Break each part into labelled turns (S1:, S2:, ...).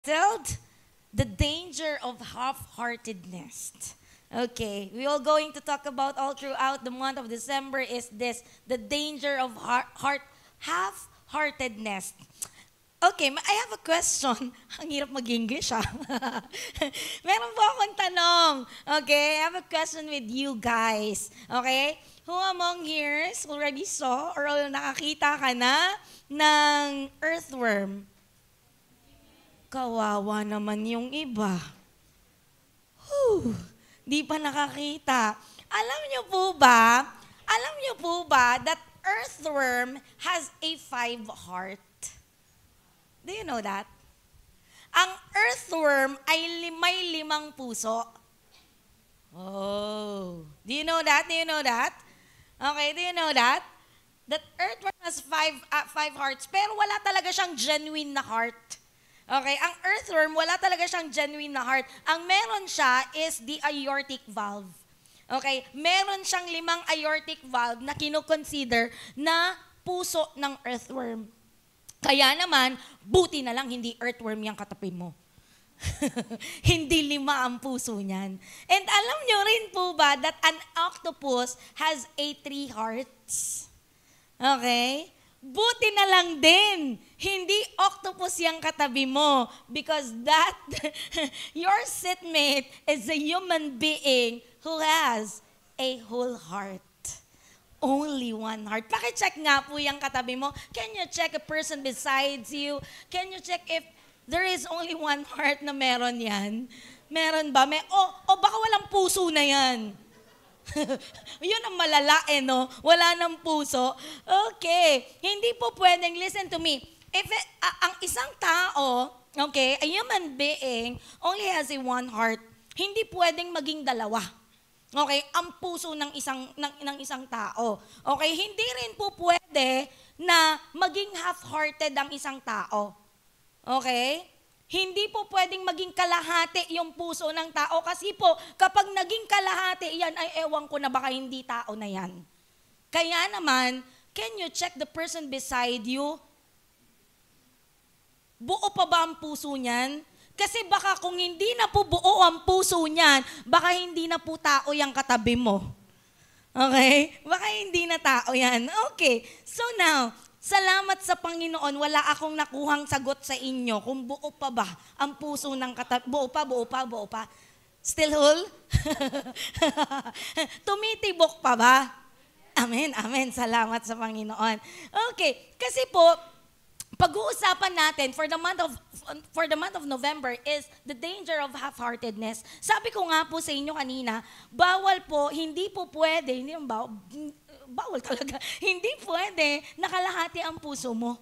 S1: titled The Danger of Half-Heartedness. Okay, we are going to talk about all throughout the month of December is this, the danger of half-heartedness. Okay, I have a question. Ang hirap mag-English, ah. Meron po akong tanong. Okay, I have a question with you guys. Okay? Who among here already saw or nakakita ka na ng earthworm? Kawawa naman yung iba. Whew, di pa nakakita. Alam niyo po ba that earthworm has a 5 heart? Do you know that? Ang earthworm ay may 5 puso. Oh, do you know that? Do you know that? Okay, do you know that? That earthworm has 5 hearts, pero wala talaga siyang genuine na heart. Okay, ang earthworm, wala talaga siyang genuine na heart. Ang meron siya is the aortic valve. Okay, meron siyang 5 aortic valve na kinoconsider na puso ng earthworm. Kaya naman, buti na lang hindi earthworm yung katabi mo. Hindi 5 ang puso niyan. And alam nyo rin po ba that an octopus has a 3 hearts? Okay? Buti na lang din, hindi octopus yung katabi mo because that, your seatmate is a human being who has a whole heart. Only 1 heart. Pakicheck nga po yung katabi mo. Can you check a person besides you? Can you check if there is only 1 heart na meron yan? Meron ba? Baka walang puso na yan. Yun ang malala no? Wala ng puso. Okay. Hindi po pwedeng, listen to me. If ang isang tao, okay, a human being only has a 1 heart, hindi pwedeng maging 2. Okay, ang puso ng isang tao. Okay, hindi rin po pwede na maging half-hearted ang isang tao. Okay? Hindi po pwedeng maging kalahati yung puso ng tao kasi po kapag naging kalahati, yan ay ewan ko na baka hindi tao na yan. Kaya naman, can you check the person beside you? Buo pa ba ang puso niyan? Kasi baka kung hindi na po buo ang puso niyan, baka hindi na po tao yung katabi mo. Okay? Baka hindi na tao yan. Okay. So now, salamat sa Panginoon, wala akong nakuhang sagot sa inyo kung buo pa ba ang puso ng katabi. Buo pa. Still whole? Tumitibok pa ba? Amen. Salamat sa Panginoon. Okay. Kasi po, pag-uusapan natin for the month of November is the danger of half-heartedness. Sabi ko nga po sa inyo kanina, bawal po, hindi po pwede, bawal talaga, hindi pwede nakalahati ang puso mo.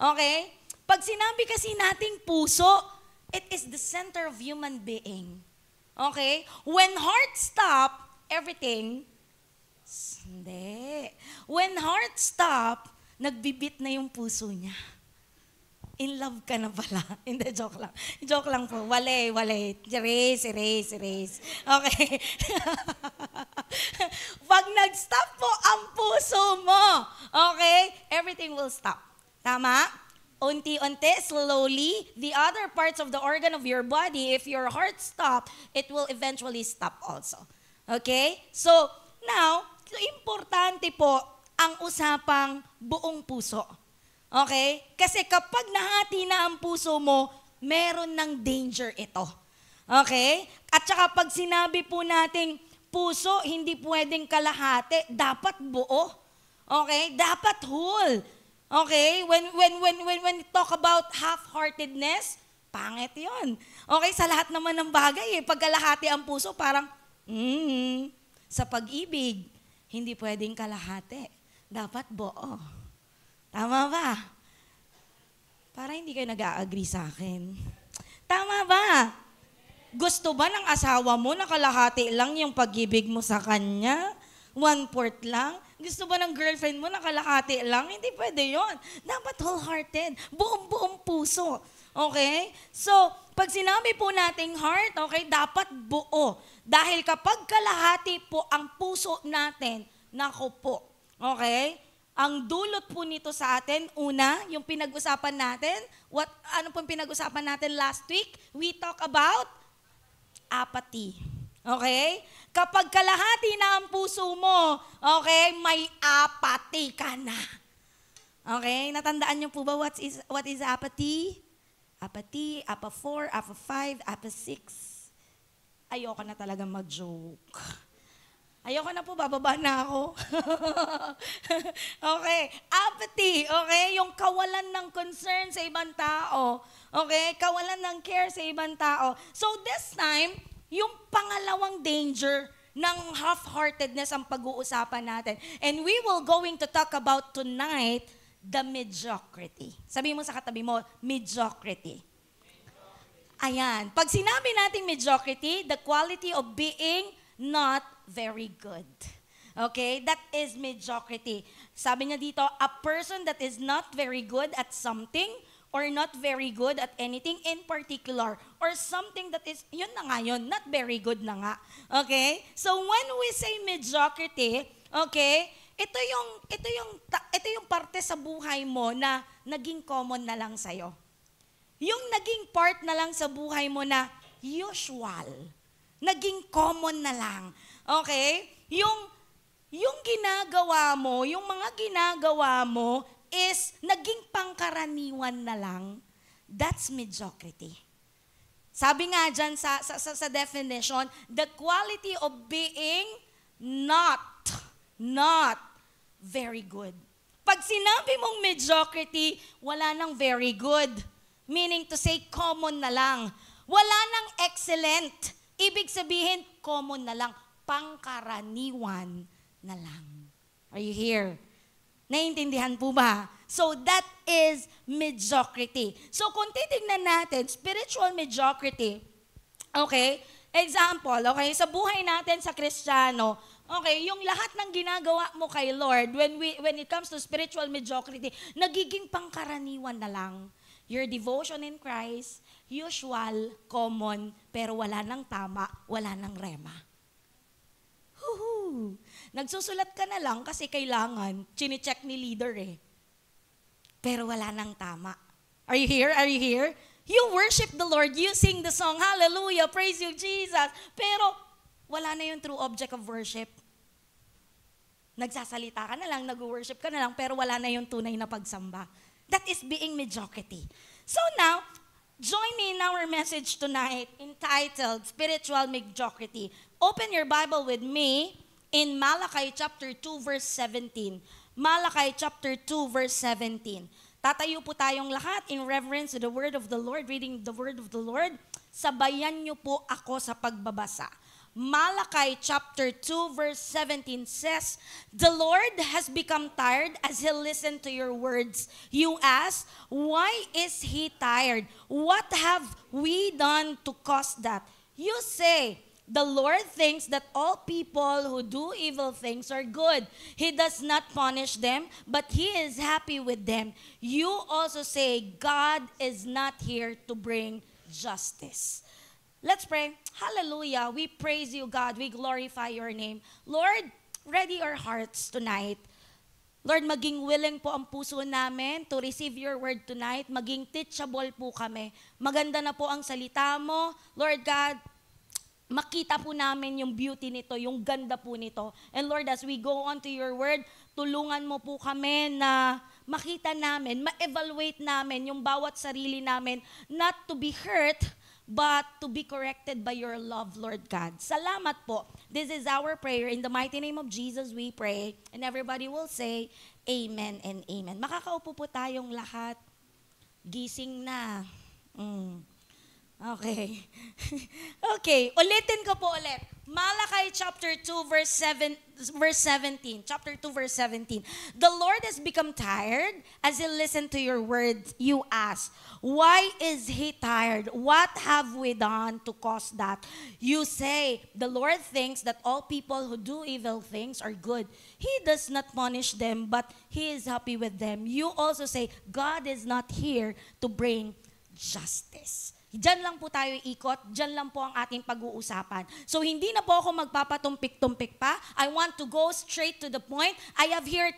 S1: Okay? Pag sinabi kasi nating puso, it is the center of human being. Okay? When heart stop, everything, hindi. When heart stop, nagbibit na yung puso niya. In love ka na pala. Hindi, joke lang. Joke lang po. Wale. Erase. Okay. Pag nag-stop po ang puso mo, okay, everything will stop. Tama? Unti-unti, slowly, the other parts of the organ of your body, if your heart stop, it will eventually stop also. Okay? So, now, importante po ang usapang buong puso. Okay? Kasi kapag nahati na ang puso mo, meron ng danger ito. Okay? At saka pag sinabi po nating puso, hindi pwedeng kalahati, dapat buo. Okay? Dapat whole. Okay? When talk about half-heartedness, pangit 'yon. Okay, sa lahat naman ng bagay pag kalahati ang puso, parang sa pag-ibig, hindi pwedeng kalahati. Dapat buo. Tama ba? Para hindi kayo nag-a-agree sa akin. Tama ba? Gusto ba ng asawa mo na kalahati lang yung pag-ibig mo sa kanya? 1/4 lang? Gusto ba ng girlfriend mo na kalahati lang? Hindi pwede yon. Dapat wholehearted. Buong puso. Okay? So, pag sinabi po nating heart, okay, dapat buo. Dahil kapag kalahati po ang puso natin, nako po. Okay? Ang dulot po nito sa atin, una, yung pinag-usapan natin, ano pong pinag-usapan natin last week? We talk about apathy. Okay? Kapag kalahati na ang puso mo, okay, may apathy ka na. Okay? Natandaan niyo po ba what is apathy? Apathy, apa 4, apa 5, apa 6. Ayoko na talaga mag-joke. Ayoko na po, bababa na ako. Okay, apathy, okay? Yung kawalan ng concern sa ibang tao. Okay, kawalan ng care sa ibang tao. So this time, yung pangalawang danger ng half-heartedness ang pag-uusapan natin. And we will going to talk about tonight, the mediocrity. Sabi mo sa katabi mo, mediocrity. Ayan. Pag sinabi natin mediocrity, the quality of being not very good. Okay? That is mediocrity. Sabi niya dito, a person that is not very good at something or not very good at anything in particular or something that is, yun na nga yun, not very good na nga. Okay? So when we say mediocrity, okay, ito yung parte sa buhay mo na naging common na lang sa'yo. Yung naging part na lang sa buhay mo na usual. Naging common na lang. Okay? Yung ginagawa mo, yung mga ginagawa mo is naging pangkaraniwan na lang. That's mediocrity. Sabi nga dyan sa definition, the quality of being not very good. Pag sinabi mong mediocrity, wala nang very good. Meaning to say, common na lang. Wala nang excellent. Ibig sabihin, common na lang. Pangkaraniwan na lang. Are you here? Naiintindihan po ba? So that is mediocrity. So kung titignan natin, spiritual mediocrity, okay, example, okay, sa buhay natin sa Kristiyano, okay, yung lahat ng ginagawa mo kay Lord, when it comes to spiritual mediocrity, nagiging pangkaraniwan na lang. Your devotion in Christ, usual, common, pero wala nang tama, wala nang rema. Huhu! Nagsusulat ka na lang kasi kailangan, chine-check ni leader eh. Pero wala nang tama. Are you here? Are you here? You worship the Lord, you sing the song, hallelujah, praise you, Jesus. Pero wala na yung true object of worship. Nagsasalita ka na lang, nag-worship ka na lang, pero wala na yung tunay na pagsamba. That is being mediocrity. So now, join me in our message tonight entitled Spiritual Mediocrity. Open your Bible with me in Malachi chapter 2 verse 17. Malachi chapter 2 verse 17. Tatayo po tayong lahat in reverence to the word of the Lord, reading the word of the Lord. Sabayan niyo po ako sa pagbabasa. Malachi chapter 2 verse 17 says, "The Lord has become tired as He listened to your words. You ask, why is He tired? What have we done to cause that? You say, the Lord thinks that all people who do evil things are good. He does not punish them, but He is happy with them. You also say, God is not here to bring justice." Let's pray. Hallelujah. We praise you, God. We glorify your name. Lord, ready our hearts tonight. Lord, maging willing po ang puso namin to receive your word tonight. Maging teachable po kami. Maganda na po ang salita mo. Lord God, makita po namin yung beauty nito, yung ganda po nito. And Lord, as we go on to your word, tulungan mo po kami na makita namin, ma-evaluate namin yung bawat sarili namin, not to be hurt, but to be corrected by your love, Lord God. Salamat po. This is our prayer. In the mighty name of Jesus, we pray. And everybody will say, Amen and Amen. Makakaupo po tayong lahat. Gising na. Okay. Okay, ulitin ko po ulit. Malachi chapter 2 verse 17. Chapter 2 verse 17. The Lord has become tired as He listened to your words. You ask, why is He tired? What have we done to cause that? You say, the Lord thinks that all people who do evil things are good. He does not punish them, but He is happy with them. You also say, God is not here to bring justice. Diyan lang po tayo ikot, diyan lang po ang ating pag-uusapan. So hindi na po ako magpapatumpik-tumpik pa. I want to go straight to the point. I have here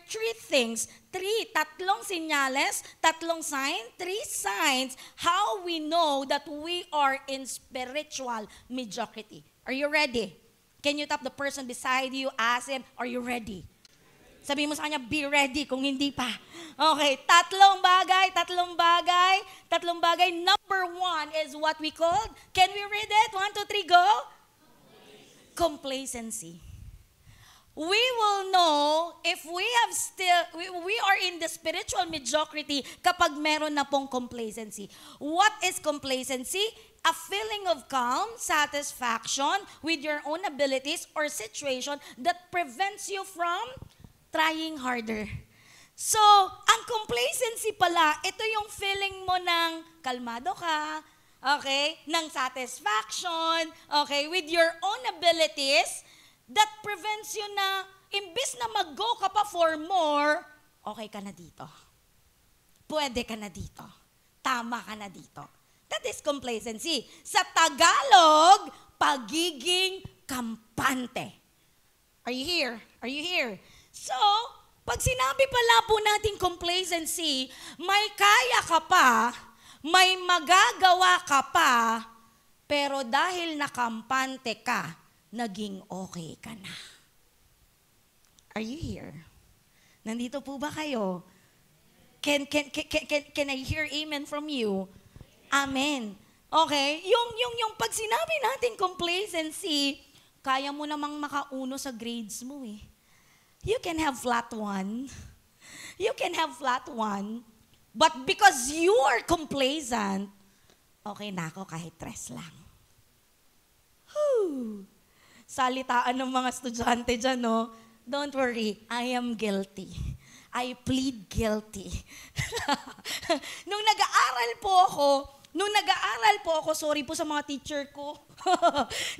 S1: tatlong senyales, tatlong sign, 3 signs how we know that we are in spiritual mediocrity. Are you ready? Can you tap the person beside you, ask him, are you ready? Sabi mo sa kanya, be ready kung hindi pa. Okay, tatlong bagay. Number 1 is what we call, can we read it? 1, 2, 3, go. Complacency. We will know if we are in the spiritual mediocrity kapag meron na pong complacency. What is complacency? A feeling of calm, satisfaction with your own abilities or situation that prevents you from trying harder. So, ang complacency pala, ito yung feeling mo ng kalmado ka, okay, ng satisfaction, okay, with your own abilities that prevents you na, imbis na mag-go ka pa for more, okay ka na dito. Pwede ka na dito. Tama ka na dito. That is complacency. Sa Tagalog, pagiging kampante. Are you here? Are you here? So, pag sinabi pala po natin complacency, may kaya ka pa, may magagawa ka pa, pero dahil nakampante ka, naging okay ka na. Are you here? Nandito po ba kayo? Can I hear amen from you? Amen. Okay? Yung pag sinabi natin complacency, kaya mo namang makauno sa grades mo eh. You can have flat 1. You can have flat 1. But because you are complacent, okay na ako kahit 3 lang. Whew. Salitaan ng mga estudyante dyan, no? Don't worry, I am guilty. I plead guilty. Nung nag-aaral po ako, sorry po sa mga teacher ko.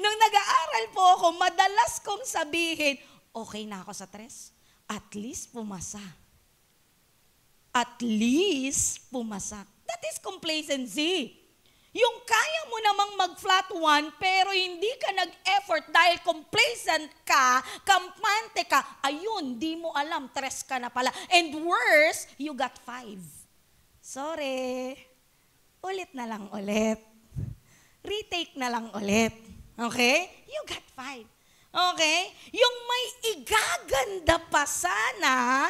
S1: Nung nag-aaral po ako, madalas kong sabihin, okay na ako sa 3. At least pumasa. At least pumasa. That is complacency. Yung kaya mo namang mag-flat 1, pero hindi ka nag-effort dahil complacent ka, kampante ka, ayun, di mo alam, 3 ka na pala. And worse, you got 5. Sorry. Ulit na lang ulit. Retake na lang ulit. Okay? You got 5. Okay? Yung may igaganda pa sana,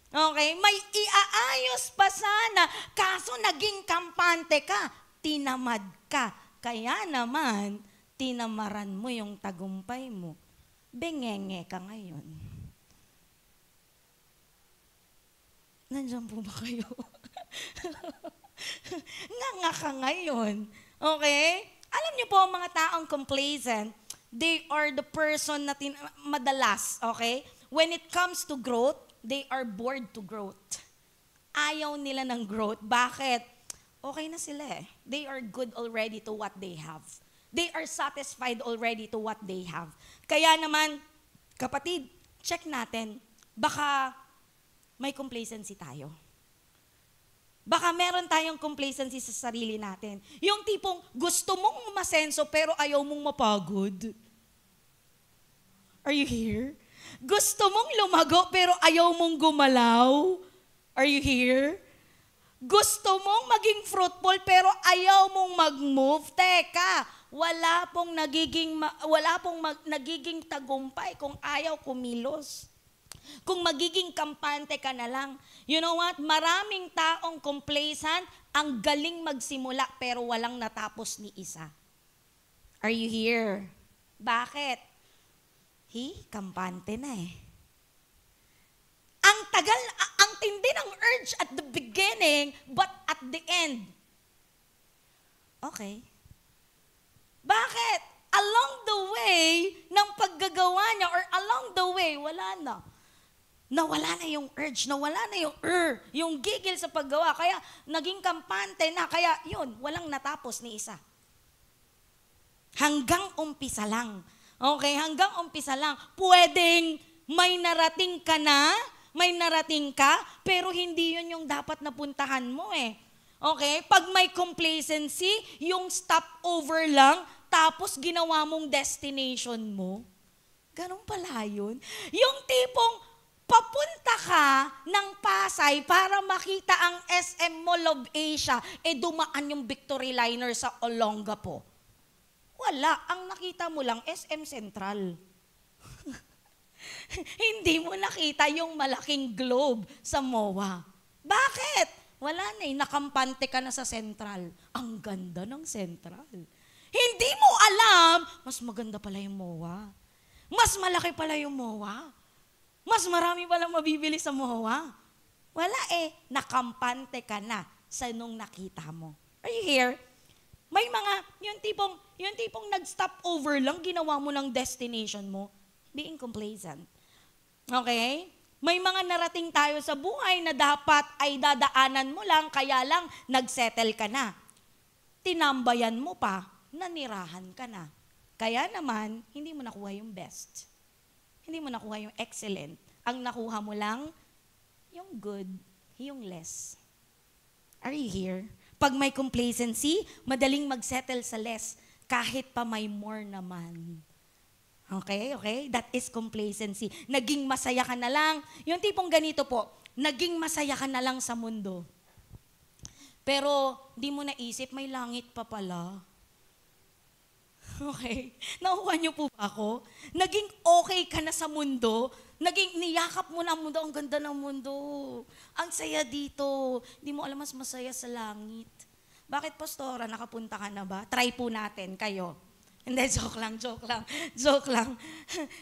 S1: okay? May iaayos pa sana, kaso naging kampante ka, tinamad ka. Kaya naman, tinamaran mo yung tagumpay mo. Bengenge ka ngayon. Nandiyan po ba kayo? Nga ka ngayon. Okay? Alam niyo po, mga taong complacent, they are the person na madalas, okay? When it comes to growth, they are bored to growth. Ayaw nila ng growth. Bakit? Okay na sila eh. They are good already to what they have. They are satisfied already to what they have. Kaya naman, kapatid, check natin. Baka may complacency tayo. Baka meron tayong complacency sa sarili natin. Yung tipong gusto mong umasenso pero ayaw mong mapagod. Are you here? Gusto mong lumago pero ayaw mong gumalaw. Are you here? Gusto mong maging fruitful pero ayaw mong mag-move. Teka, wala pong nagiging tagumpay kung ayaw kumilos. Kung magiging kampante ka na lang. You know what? Maraming taong complacent, ang galing magsimula pero walang natapos ni isa. Are you here? Bakit? Kampante na eh. Ang tindi ng urge at the beginning, but at the end. Okay. Bakit? Along the way ng paggagawa niya or along the way, wala na. Nawala na yung urge, nawala na yung gigil sa paggawa. Kaya naging kampante na, kaya yun, walang natapos ni isa. Hanggang umpisa lang. Okay, hanggang umpisa lang. Pwedeng may narating ka na, may narating ka, pero hindi yun yung dapat napuntahan mo eh. Okay? Pag may complacency, yung stopover lang, tapos ginawa mong destination mo. Ganun pala yun. Yung tipong papunta ka ng Pasay para makita ang SM Mall of Asia, dumaan yung Victory Liner sa Olongapo. Wala. Ang nakita mo lang, SM Central. Hindi mo nakita yung malaking globe sa MOA. Bakit? Wala na nakampante ka na sa Central. Ang ganda ng Central. Hindi mo alam, mas maganda pala yung MOA. Mas malaki pala yung MOA. Mas marami pala mabibili sa MOA. Wala nakampante ka na sa nung nakita mo. Are you here? May mga, yung tipong nag-stop over lang, ginawa mo ng destination mo, being complacent. Okay? May mga narating tayo sa buhay na dapat ay dadaanan mo lang, kaya lang nagsettle ka na. Tinambayan mo pa, nanirahan ka na. Kaya naman, hindi mo nakuha yung best. Hindi mo nakuha yung excellent. Ang nakuha mo lang, yung good, yung less. Are you here? Pag may complacency, madaling magsettle sa less, kahit pa may more naman. Okay? That is complacency. Naging masaya ka na lang. Yung tipong ganito po, naging masaya ka na lang sa mundo. Pero, di mo naisip, may langit pa pala. Okay? Nakuha niyo po ba ako? Naging okay ka na sa mundo, naging niyakap mo na ang mundo, ang ganda ng mundo. Ang saya dito. Di mo alam, mas masaya sa langit. Bakit, Pastora, nakapunta ka na ba? Try po natin, kayo. Hindi, joke lang.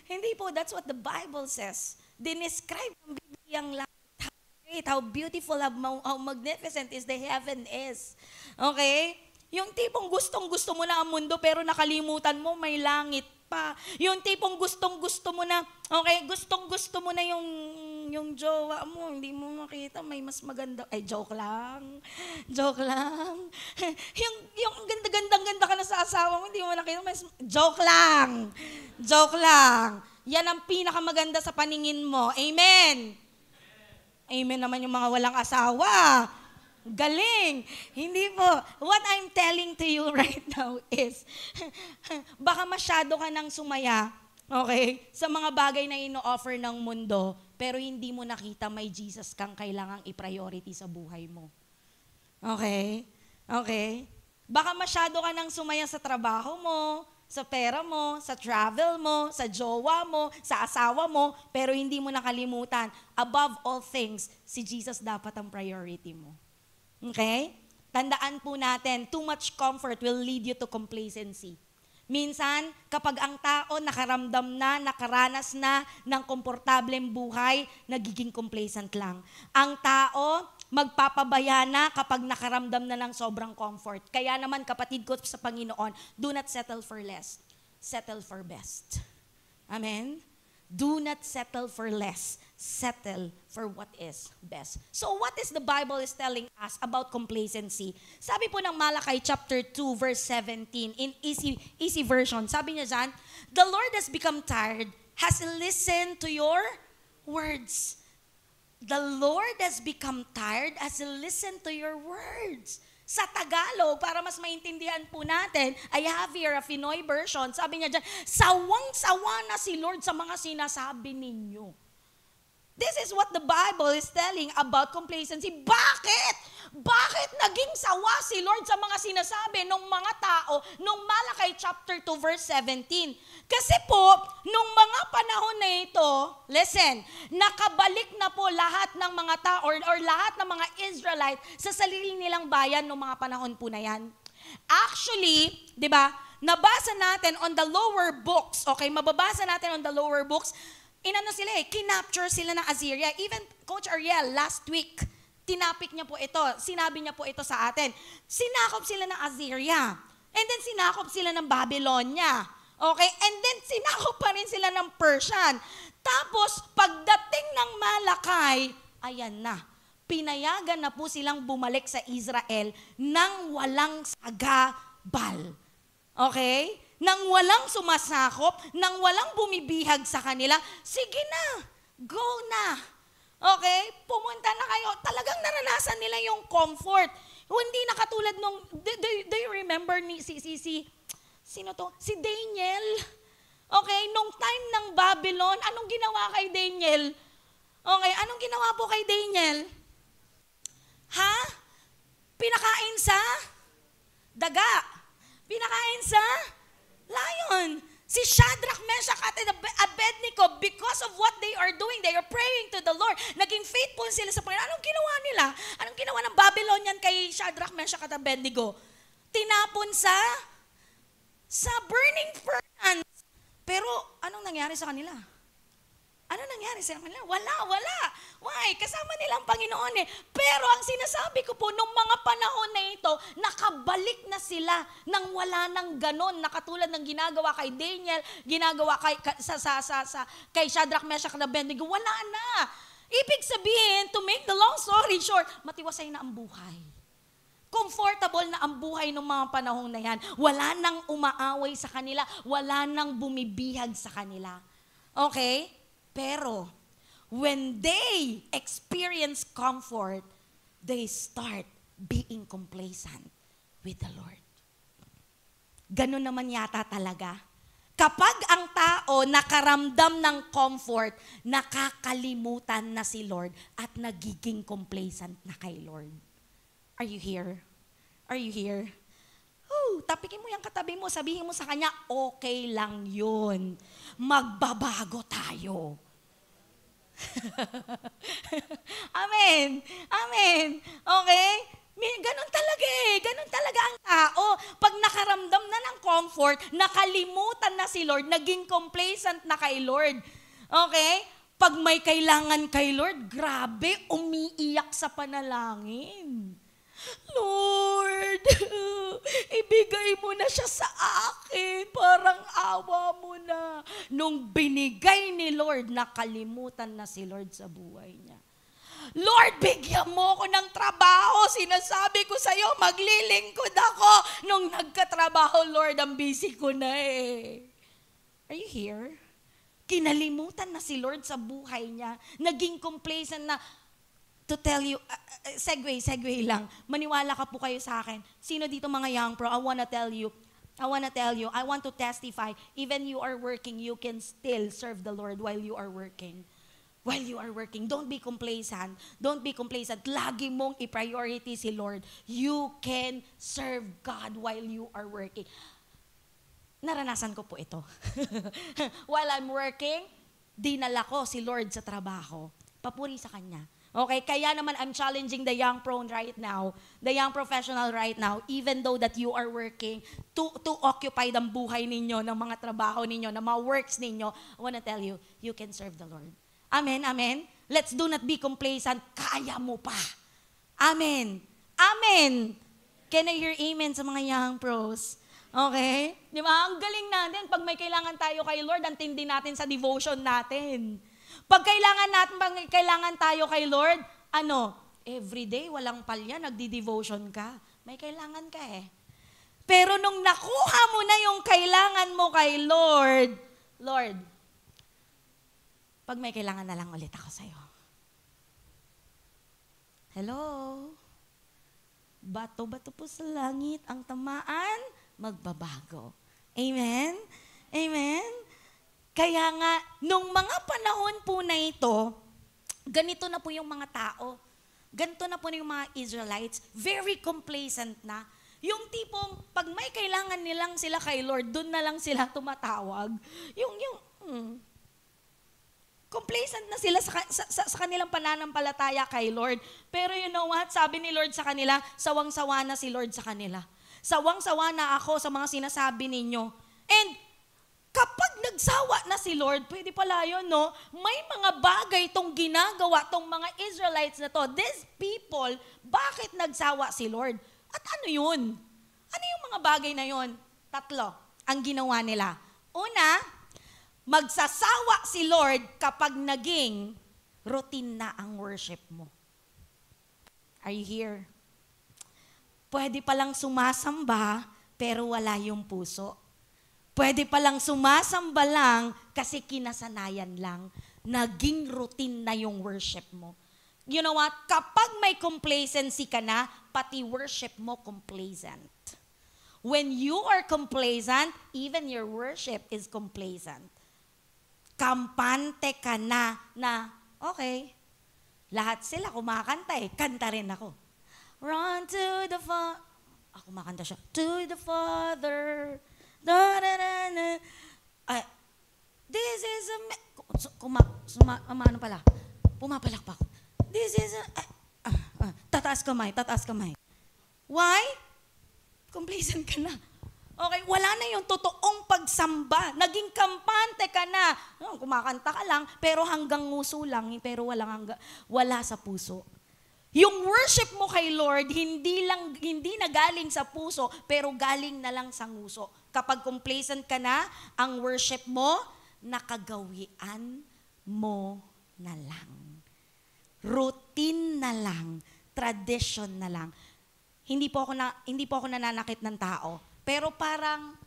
S1: Hindi po, that's what the Bible says. Dinescribe ng Biblia ang langit. How great, how beautiful, how magnificent is the heaven is. Okay? Yung tipong gustong-gusto mo na ang mundo pero nakalimutan mo may langit pa. Yung tipong gustong-gusto mo na, okay, gustong-gusto mo na yung jowa mo, hindi mo makita, may mas maganda. Ay, joke lang. yung ganda ka na sa asawa mo, hindi mo nakita, joke lang. Yan ang pinakamaganda sa paningin mo. Amen. Amen naman yung mga walang asawa. Galing. Hindi po. What I'm telling to you right now is, baka masyado ka nang sumaya, okay, sa mga bagay na ino-offer ng mundo, pero hindi mo nakita may Jesus kang kailangang i-priority sa buhay mo. Okay? Baka masyado ka nang sumaya sa trabaho mo, sa pera mo, sa travel mo, sa jowa mo, sa asawa mo, pero hindi mo nakalimutan, above all things, si Jesus dapat ang priority mo. Okay? Tandaan po natin, too much comfort will lead you to complacency. Minsan, kapag ang tao nakaramdam na, nakaranas na ng komportableng buhay, nagiging complacent lang. Ang tao, magpapabaya na kapag nakaramdam na ng sobrang comfort. Kaya naman, kapatid ko sa Panginoon, do not settle for less. Settle for best. Amen? Do not settle for less. Settle for what is best. So what is the Bible is telling us about complacency? Sabi po ng Malakay chapter 2 verse 17 in easy version. Sabi niya dyan, the Lord has become tired, has listened to your words. The Lord has become tired, has listened to your words. Sa Tagalog, para mas maintindihan po natin, I have here a Pinoy version. Sabi niya dyan, sawang-sawa na si Lord sa mga sinasabi ninyo. This is what the Bible is telling about complacency. Bakit? Bakit naging sawa si Lord sa mga sinasabi ng mga tao nung Malakay chapter 2 verse 17? Kasi po, nung mga panahon na ito, listen, nakabalik na po lahat ng mga tao or lahat ng mga Israelite sa sarili nilang bayan nung mga panahon po na yan. Actually, di ba, nabasa natin on the lower books, okay, mababasa natin on the lower books, kinapture sila ng Assyria. Even Coach Ariel, last week, tinapik niya po ito, sinabi niya po ito sa atin. Sinakop sila ng Assyria. And then sinakop sila ng Babylonia. Okay? And then sinakop pa rin sila ng Persian. Tapos, pagdating ng Malakay, ayan na. Pinayagan na po silang bumalik sa Israel nang walang sagabal. Okay? Nang walang sumasakop, nang walang bumibihag sa kanila, sige na, go na. Okay? Pumunta na kayo. Talagang naranasan nila yung comfort. Hindi na katulad nung, do you remember sino to? Si Daniel. Okay, nung time ng Babylon, anong ginawa kay Daniel? Okay, anong ginawa po kay Daniel? Ha? Pinakain sa daga. Pinakain sa lion. Si Shadrach, Meshach, at Abednego, because of what they are doing, they are praying to the Lord. Naging faithful sila sa Panginoon. Anong ginawa nila? Anong ginawa ng Babylonian kay Shadrach, Meshach, at Abednego? Tinapon sa burning furnace. Pero anong nangyari sa kanila? Ano nangyari sa kanila? Wala. Why? Kasama nila ang Panginoon eh. Pero ang sinasabi ko po, nung mga panahon na ito, nakabalik na sila nang wala nang ganon, na katulad ng ginagawa kay Daniel, ginagawa kay Shadrach, Meshach, at Abednego. Wala na. Ibig sabihin, to make the long story short, matiwasay na ang buhay. Comfortable na ang buhay ng mga panahon na yan. Wala nang umaaway sa kanila. Wala nang bumibihag sa kanila. Okay? Pero, when they experience comfort, they start being complacent with the Lord. Ganun naman yata talaga. Kapag ang tao nakaramdam ng comfort, nakakalimutan na si Lord at nagiging complacent na kay Lord. Are you here? Are you here? Tapikin mo yung katabi mo, sabihin mo sa kanya, okay lang yun. Magbabago tayo. Amen. Amen. Okay? Ganon talaga eh. Ganon talaga ang tao. Pag nakaramdam na ng comfort, nakalimutan na si Lord, naging complacent na kay Lord. Okay? Pag may kailangan kay Lord, grabe, umiiyak sa panalangin. Lord, ibigay mo na siya sa akin. Parang awa mo na. Nung binigay ni Lord, nakalimutan na si Lord sa buhay niya. Lord, bigyan mo ko ng trabaho. Sinasabi ko sa'yo, maglilingkod ako. Nung nagkatrabaho, Lord, ang busy ko na eh. Are you here? Kinalimutan na si Lord sa buhay niya. Naging complacent na. To tell you, segue lang. Maniwala ka po kayo sa akin. Sino dito mga young pro? I want to tell you, I want to testify, even you are working, you can still serve the Lord while you are working. While you are working. Don't be complacent. Don't be complacent. Lagi mong i-priority si Lord. You can serve God while you are working. Naranasan ko po ito. While I'm working, dinala ko si Lord sa trabaho. Papuri sa Kanya. Okay, kaya naman I'm challenging the young pro right now, the young professional right now, even though that you are working, to occupy ang buhay ninyo, ng mga trabaho ninyo, ng mga works ninyo, I want to tell you, you can serve the Lord. Amen, amen? Let's do not be complacent. Kaya mo pa. Amen. Amen. Can I hear amen sa mga young pros? Okay? Di ba? Ang galing natin. Pag may kailangan tayo kay Lord, ang tindi natin sa devotion natin. Pag kailangan tayo kay Lord, everyday, walang palya, nagdi-devotion ka. May kailangan ka eh. Pero nung nakuha mo na yung kailangan mo kay Lord, Lord, pag may kailangan na lang ulit ako sa'yo. Hello? Bato-bato po sa langit, ang tamaan, magbabago. Amen? Amen? Kaya nga, nung mga panahon po na ito, ganito na po yung mga tao. Ganito na po yung mga Israelites. Very complacent na. Yung tipong, pag may kailangan nilang sila kay Lord, doon na lang sila tumatawag. Complacent na sila sa kanilang pananampalataya kay Lord. Pero you know what? Sabi ni Lord sa kanila, sawang-sawa na si Lord sa kanila. Sawang-sawa na ako sa mga sinasabi ninyo. And kapag nagsawa na si Lord, pwede pala yun, no? May mga bagay itong ginagawa, itong mga Israelites na to. These people, bakit nagsawa si Lord? At ano yun? Ano yung mga bagay na yun? 3 ang ginawa nila. Una, magsasawa si Lord kapag naging routine na ang worship mo. Are you here? Pwede palang sumasamba, pero wala yung puso. Pwede palang sumasamba lang kasi kinasanayan lang. Naging routine na yung worship mo. You know what? Kapag may complacency ka na, pati worship mo complacent. When you are complacent, even your worship is complacent. Kampante ka na, okay, lahat sila kumakanta kanta rin ako. Run to the Father. Kumakanta siya. To the Father. Da, da, da, da. This is a... ano pala? Pumapalakpak. This is a... tataas kamay. Why? Complacent ka na. Okay, wala na yung totoong pagsamba. Naging kampante ka na. Kumakanta ka lang, pero hanggang nguso lang, pero wala sa puso. Yung worship mo kay Lord, hindi na galing sa puso, pero galing na lang sa nguso. Kapag complacent ka na, ang worship mo, nakagawian mo na lang. Routine na lang, tradition na lang. Hindi po ako nananakit ng tao, pero parang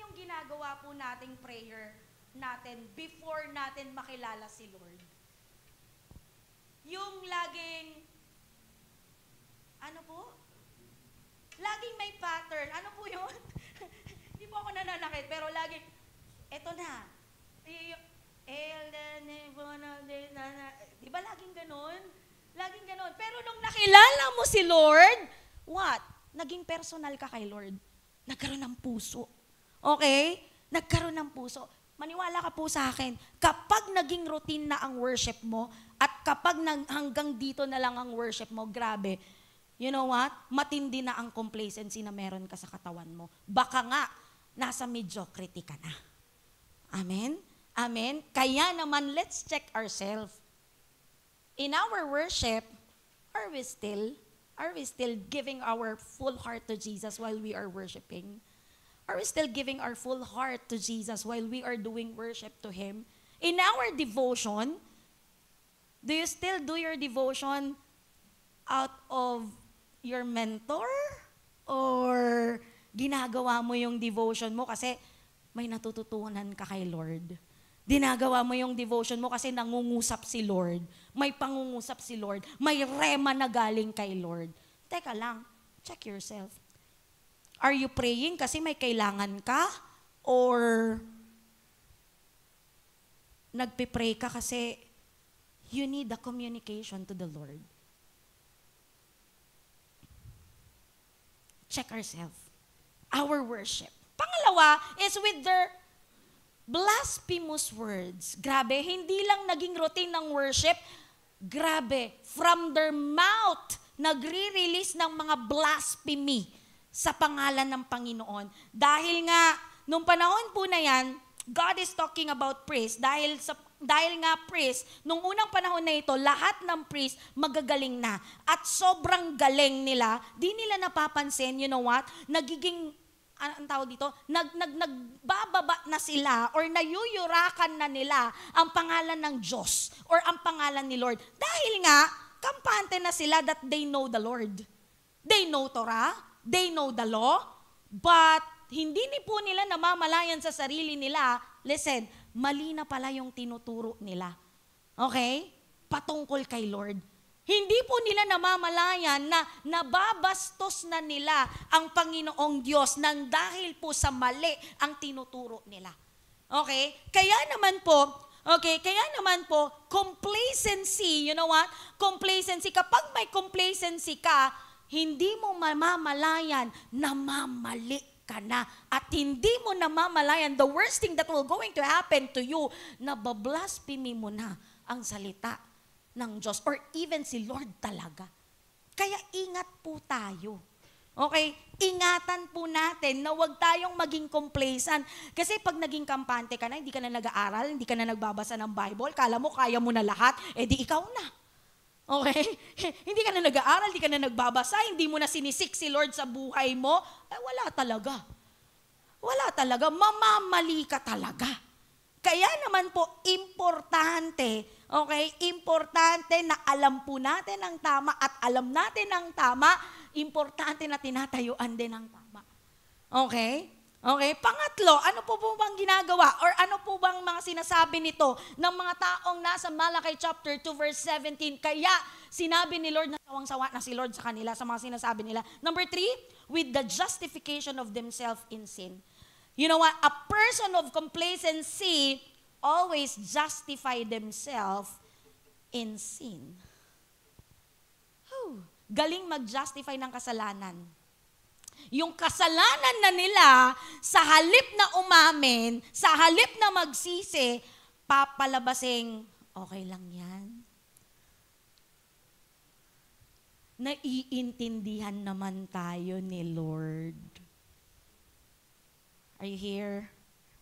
S1: yung ginagawa po nating prayer natin before natin makilala si Lord. Yung laging, laging may pattern. Ano po yun? Hindi po ako nananakit, pero laging, eto na. Di ba laging ganun? Laging ganun. Pero nung nakilala mo si Lord, what? Naging personal ka kay Lord. Nagkaroon ng puso. Okay? Nagkaroon ng puso. Maniwala ka po sa akin, kapag naging routine na ang worship mo, at kapag hanggang dito na lang ang worship mo, grabe, you know what? Matindi na ang complacency na meron ka sa katawan mo. Baka nga, nasa mediocrity ka na. Amen? Amen? Kaya naman, let's check ourselves. In our worship, are we still giving our full heart to Jesus while we are worshiping? Are we still giving our full heart to Jesus while we are doing worship to Him? In our devotion, do you still do your devotion out of your mentor? Or ginagawa mo yung devotion mo kasi may natututunan ka kay Lord? Ginagawa mo yung devotion mo kasi nangungusap si Lord. May pangungusap si Lord. May rema na galing kay Lord. Teka lang, check yourself. Are you praying kasi may kailangan ka? Or nagpipray ka kasi you need a communication to the Lord? Check ourselves. Our worship. Pangalawa is with their blasphemous words. Grabe, hindi lang naging routine ng worship. Grabe, from their mouth, nagre-release ng mga blasphemy sa pangalan ng Panginoon. Dahil nga, nung panahon po na yan, God is talking about priest. Dahil nga priest, nung unang panahon na ito, lahat ng priest magagaling na. At sobrang galing nila, di nila napapansin, you know what? Nagiging, ang tawag dito, nagbababa na sila or nayuyurakan na nila ang pangalan ng Diyos or ang pangalan ni Lord. Dahil nga, kampante na sila that they know the Lord. They know Torah, they know the law, but hindi po nila namamalayan sa sarili nila, listen, mali na pala yung tinuturo nila. Okay? Patungkol kay Lord. Hindi po nila namamalayan na nababastos na nila ang Panginoong Diyos nang dahil po sa mali ang tinuturo nila. Okay? Kaya naman po, complacency, you know what? Complacency, kapag may complacency ka, hindi mo mamamalayan, namamali ka na. At hindi mo namamalayan, the worst thing that will going to happen to you, nabablasphemy mo na ang salita ng Diyos or even si Lord talaga. Kaya ingat po tayo. Okay? Ingatan po natin na huwag tayong maging complacent. Kasi pag naging kampante ka na, hindi ka na nag-aaral, hindi ka na nagbabasa ng Bible, kala mo kaya mo na lahat, di ikaw na. Okay? Hindi ka na nag-aaral, hindi ka na nagbabasa, hindi mo na sinisik si Lord sa buhay mo, wala talaga. Wala talaga. Mamamali ka talaga. Kaya naman po, importante, okay? Importante na alam po natin ang tama at alam natin ang tama, importante na tinatayuan din ang tama. Okay? Okay? Pangatlo, ano po bang ginagawa or ano po bang mga sinasabi nito ng mga taong nasa Malakay chapter 2 verse 17? Kaya sinabi ni Lord na sawang-sawa na si Lord sa kanila sa mga sinasabi nila. Number 3, with the justification of themselves in sin. You know what? A person of complacency always justify themselves in sin. Galing mag-justify ng kasalanan. Yung kasalanan na nila, sa halip na umamin, sa halip na magsisi, papalabasing, okay lang yan. Naiintindihan naman tayo ni Lord. Are you here?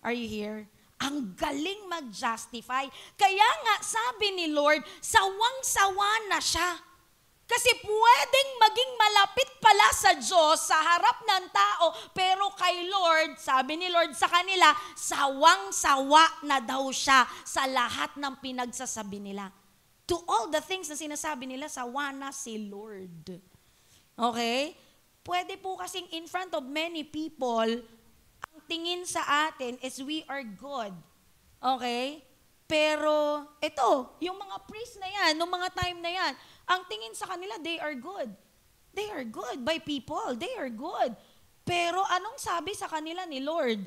S1: Are you here? Ang galing mag-justify. Kaya nga, sabi ni Lord, sawang-sawa na siya. Kasi pwedeng maging malapit pala sa Diyos, sa harap ng tao, pero kay Lord, sabi ni Lord sa kanila, sawang-sawa na daw siya sa lahat ng pinagsasabi nila. To all the things na sinasabi nila, sawa na si Lord. Okay? Pwede po kasing in front of many people, ang tingin sa atin is we are good. Okay? Pero ito, yung mga priest na yan, nung mga time na yan, ang tingin sa kanila, they are good. They are good by people. They are good. Pero anong sabi sa kanila ni Lord?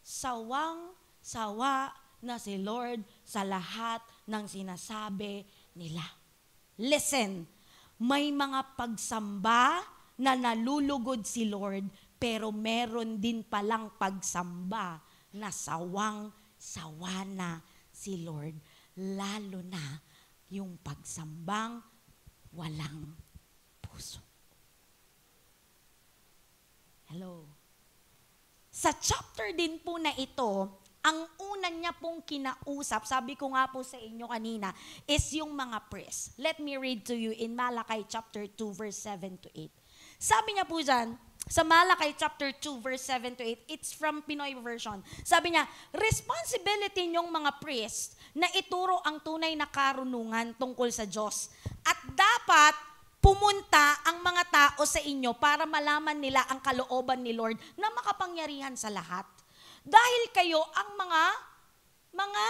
S1: Sawang-sawa na si Lord sa lahat ng sinasabi nila. Listen, may mga pagsamba na nalulugod si Lord, pero meron din palang pagsamba na sawang-sawa na si Lord. Lalo na yung pagsambang walang puso. Hello. Sa chapter din po na ito, ang una niya pong kinausap, sabi ko nga po sa inyo kanina, is yung mga priests. Let me read to you in Malakay chapter 2 verse 7 to 8. Sabi niya po dyan, sa Malakay chapter 2 verse 7 to 8, it's from Pinoy version. Sabi niya, responsibility niyong mga priest na ituro ang tunay na karunungan tungkol sa Diyos. At dapat pumunta ang mga tao sa inyo para malaman nila ang kalooban ni Lord na makapangyarihan sa lahat. Dahil kayo ang mga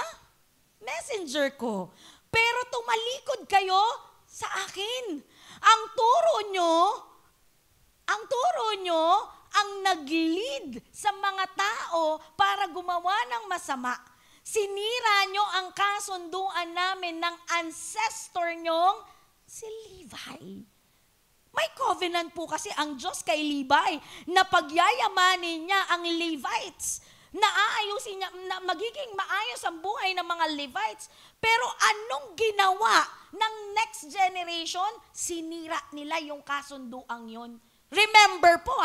S1: messenger ko. Pero tumalikod kayo sa akin. Ang turo nyo, ang nag-lead sa mga tao para gumawa ng masama. Sinira nyo ang kasunduan namin ng ancestor nyong si Levi. May covenant po kasi ang Diyos kay Levi na pagyayamanin niya ang Levites, na aayusin niya, na magiging maayos ang buhay ng mga Levites. Pero anong ginawa ng next generation? Sinira nila yung kasunduang yon. Remember po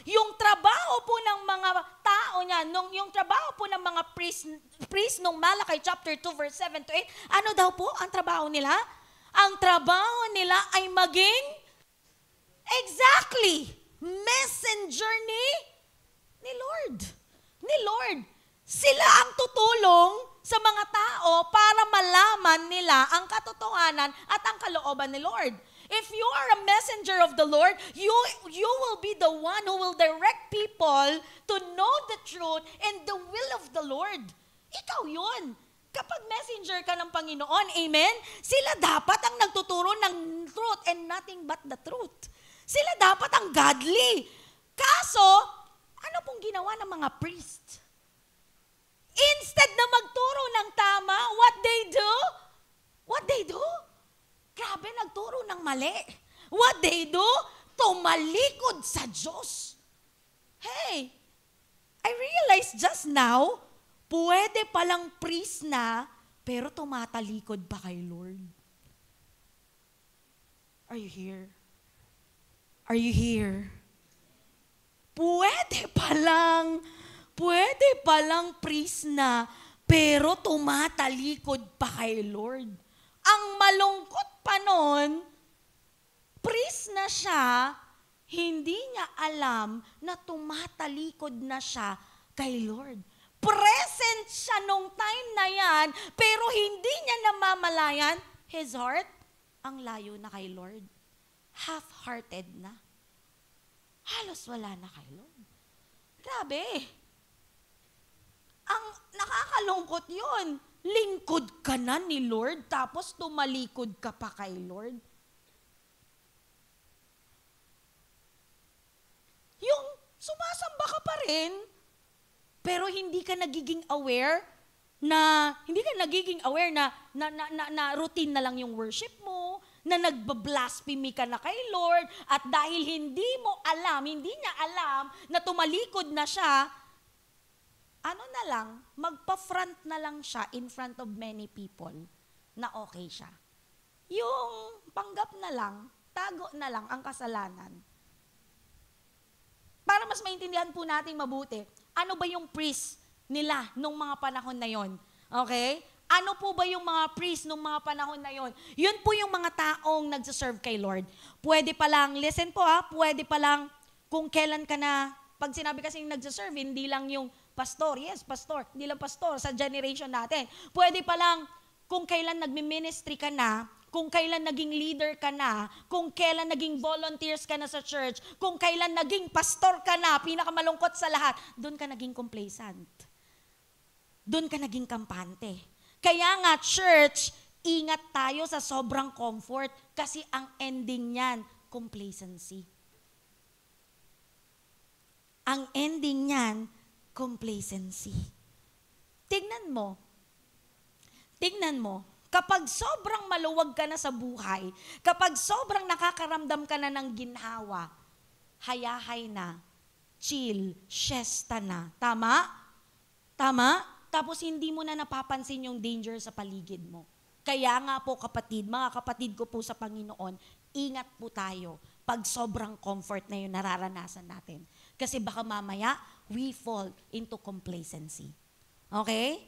S1: yung trabaho po ng mga tao niya, yung trabaho po ng mga priest nung Malakay chapter 2 verse 7 to 8, ano daw po ang trabaho nila? Ang trabaho nila ay maging exactly messenger ni Lord. Ni Lord. Sila ang tutulong sa mga tao para malaman nila ang katotohanan at ang kalooban ni Lord. If you are a messenger of the Lord, you will be the one who will direct people to know the truth and the will of the Lord. Ikaw yun. Kapag messenger ka ng Panginoon, amen, sila dapat ang nagtuturo ng truth and nothing but the truth. Sila dapat ang godly. Kaso, ano pong ginawa ng mga priest? Instead na magturo ng tama, what they do? Grabe, nagturo ng mali. What they do? Tumalikod sa Diyos. Hey, I realized just now, pwede palang priest na, pero tumatalikod pa kay Lord. Are you here? Are you here? Pwede palang priest na, pero tumatalikod pa kay Lord. Ang malungkot pa nun, priest na siya, hindi niya alam na tumatalikod na siya kay Lord. Present siya nung time na yan, pero hindi niya namamalayan, his heart, ang layo na kay Lord. Half-hearted na. Halos wala na kay Lord. Grabe. Ang nakakalungkot yun. Lingkod ka na ni Lord, tapos tumalikod ka pa kay Lord. Yung sumasamba ka pa rin, pero hindi ka nagiging aware na routine na lang yung worship mo, na nagbablasphemy ka na kay Lord, at dahil hindi niya alam na tumalikod na siya, magpa-front na lang siya in front of many people na okay siya. Yung panggap na lang, tago na lang ang kasalanan. Para mas maintindihan po natin mabuti, ano ba yung priest nila nung mga panahon na yon? Okay? Ano po ba yung mga priest nung mga panahon na yon? Yun po yung mga taong nagsaserve kay Lord. Pwede pa lang, listen po pwede pa lang kung kailan ka na, pag sinabi kasing nagsaserve, hindi lang yung pastor, yes, pastor, hindi lang pastor sa generation natin. Pwede pa lang kung kailan nagmi-ministry ka na, kung kailan naging leader ka na, kung kailan naging volunteers ka na sa church, kung kailan naging pastor ka na, pinakamalungkot sa lahat, doon ka naging complacent. Doon ka naging kampante. Kaya nga, church, ingat tayo sa sobrang comfort kasi ang ending niyan, complacency. Ang ending niyan, complacency. Tignan mo, kapag sobrang maluwag ka na sa buhay, kapag sobrang nakakaramdam ka na ng ginhawa, hayahay na, chill, siesta na. Tama? Tama? Tapos hindi mo na napapansin yung danger sa paligid mo. Kaya nga po mga kapatid ko po sa Panginoon, ingat po tayo pag sobrang comfort na yung nararanasan natin. Kasi baka mamaya, we fall into complacency. Okay?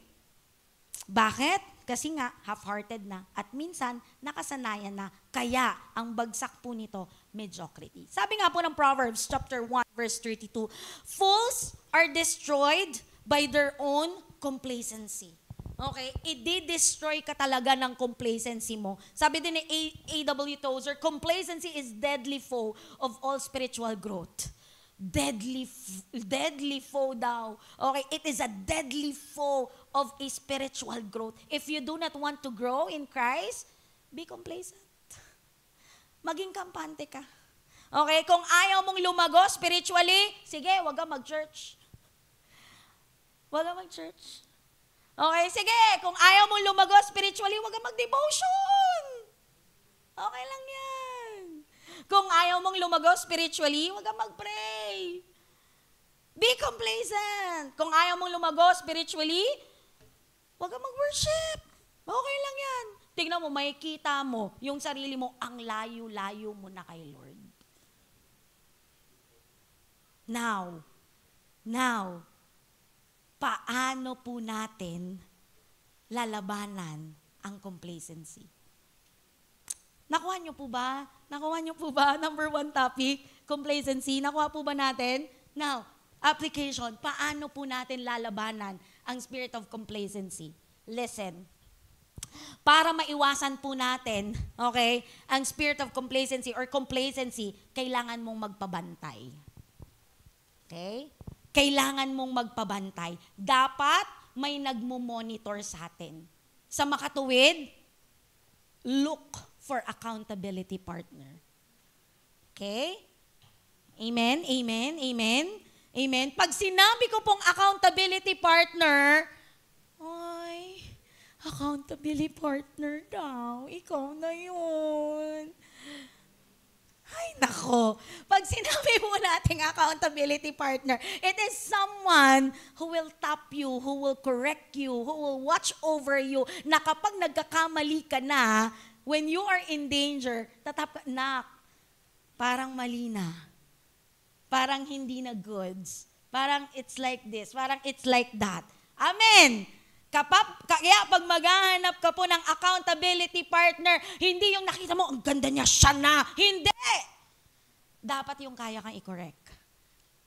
S1: Bakit? Kasi nga, half-hearted na. At minsan, nakasanayan na. Kaya, ang bagsak po nito, mediocrity. Sabi nga po ng Proverbs chapter 1, verse 32, fools are destroyed by their own complacency. Okay? I-destroy ka talaga ng complacency mo. Sabi din ni A.W. Tozer, complacency is deadly foe of all spiritual growth. Deadly foe daw. Okay, it is a deadly foe of a spiritual growth. If you do not want to grow in Christ, be complacent. Maging kampante ka. Okay, kung ayaw mong lumago spiritually, sige, wag kang mag-church. Wag kang mag-church. Okay, sige, kung ayaw mong lumago spiritually, wag kang mag-devotion. Okay lang yan. Kung ayaw mong lumago spiritually, huwag kang mag-pray. Be complacent. Kung ayaw mong lumago spiritually, huwag kang mag-worship. Okay lang yan. Tignan mo, makikita mo yung sarili mo, ang layo-layo mo na kay Lord. Now, paano po natin lalabanan ang complacency? Nakuha niyo po ba? Number 1 topic, complacency. Nakuha po ba natin? Now, application. Paano po natin lalabanan ang spirit of complacency? Listen. Para maiwasan po natin, okay, ang spirit of complacency or complacency, kailangan mong magpabantay. Okay? Kailangan mong magpabantay. Dapat may nagmo-monitor sa atin. Sa makatuwid, look for accountability partner. Okay? Amen, amen, amen, amen. Pag sinabi ko pong accountability partner, ay, accountability partner daw, ikaw na yun. Ay, nako. Pag sinabi mo nating accountability partner, it is someone who will tap you, who will correct you, who will watch over you, na kapag nagkakamali ka na, when you are in danger, tatap na, parang mali na. Parang hindi na goods. Parang it's like this. Parang it's like that. Amen! Kaya pag maghahanap ka po ng accountability partner, hindi yung nakita mo, ang ganda niya, siya na. Hindi! Dapat yung kaya kang i-correct.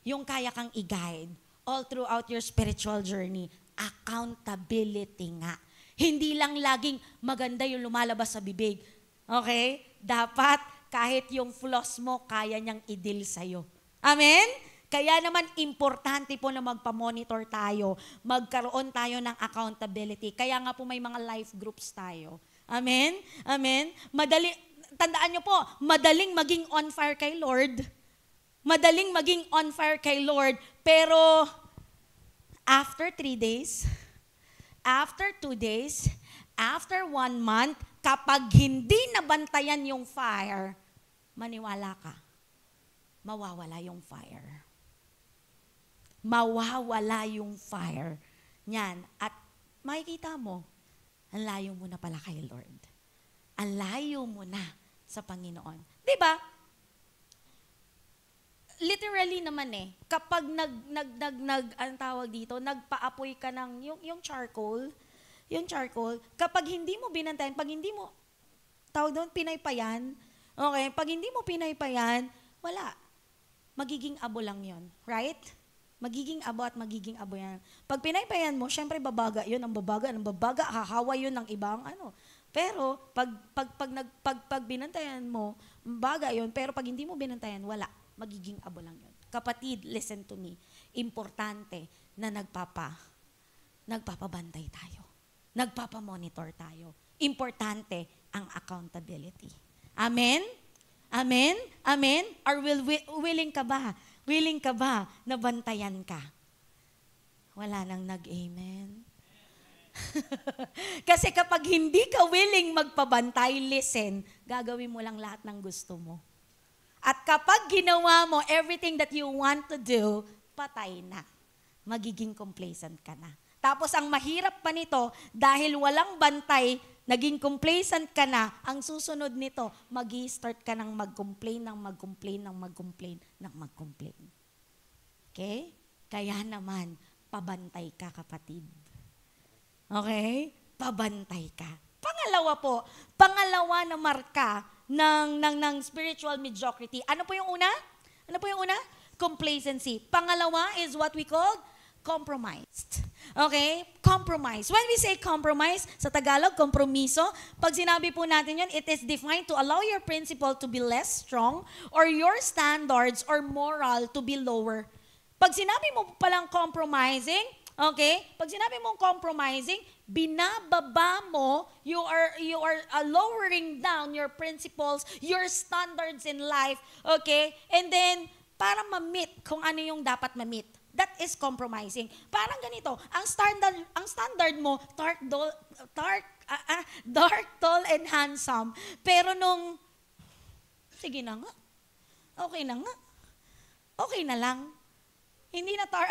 S1: Yung kaya kang i-guide all throughout your spiritual journey. Accountability nga. Hindi lang laging maganda yung lumalabas sa bibig. Okay? Dapat kahit yung flaws mo, kaya niyang i-deal sa'yo. Amen? Kaya naman, importante po na magpa-monitor tayo, magkaroon tayo ng accountability. Kaya nga po may mga life groups tayo. Amen? Amen? Tandaan nyo po, madaling maging on fire kay Lord. Madaling maging on fire kay Lord, pero after 3 days, after 2 days, after 1 month, kapag hindi nabantayan yung fire, maniwala ka, mawawala yung fire. Mawawala yung fire. Yan. At makikita mo, ang layo mo na pala kay Lord. Ang layo mo na sa Panginoon. Diba? Literally naman kapag anong tawag dito, nagpaapoy ka ng, yung charcoal, kapag hindi mo binantayan, pag hindi mo, tawag doon, pinaypayan, okay, pag hindi mo pinaypayan, wala. Magiging abo lang yon, right? Magiging abo at magiging abo yan. Pag pinaypayan mo, syempre babaga yun, ang babaga, hahawa yun ng ibang ano. Pero, pag binantayan mo, baga yun, pero pag hindi mo binantayan, wala. Magiging abo lang yun. Kapatid, listen to me. Importante na nagpapabantay tayo. Nagpapamonitor tayo. Importante ang accountability. Amen? Amen? Amen? Or willing ka ba? Willing ka ba na bantayan ka? Wala nang nag-amen. Kasi kapag hindi ka willing magpabantay, listen, gagawin mo lang lahat ng gusto mo. At kapag ginawa mo everything that you want to do, patay na. Magiging complacent ka na. Tapos ang mahirap pa nito, dahil walang bantay, naging complacent ka na, ang susunod nito, mag-i-start ka ng mag-complain. Okay? Kaya naman, pabantay ka, kapatid. Okay? Pabantay ka. Pangalawa na marka ng spiritual mediocrity. Ano po yung una? Complacency. Pangalawa is what we call compromised. Okay? Compromise. When we say compromise, sa Tagalog, kompromiso, pag sinabi po natin yun, it is defined to allow your principle to be less strong or your standards or moral to be lower. Pag sinabi mo palang compromising, okay? Pag sinabi mong compromising, binababa mo, you are lowering down your principles, your standards in life, okay? And then, para ma-meet kung ano yung dapat ma-meet. That is compromising. Parang ganito, ang standard mo, dark, tall, and handsome. Pero sige na nga, okay na lang. Hindi na dark,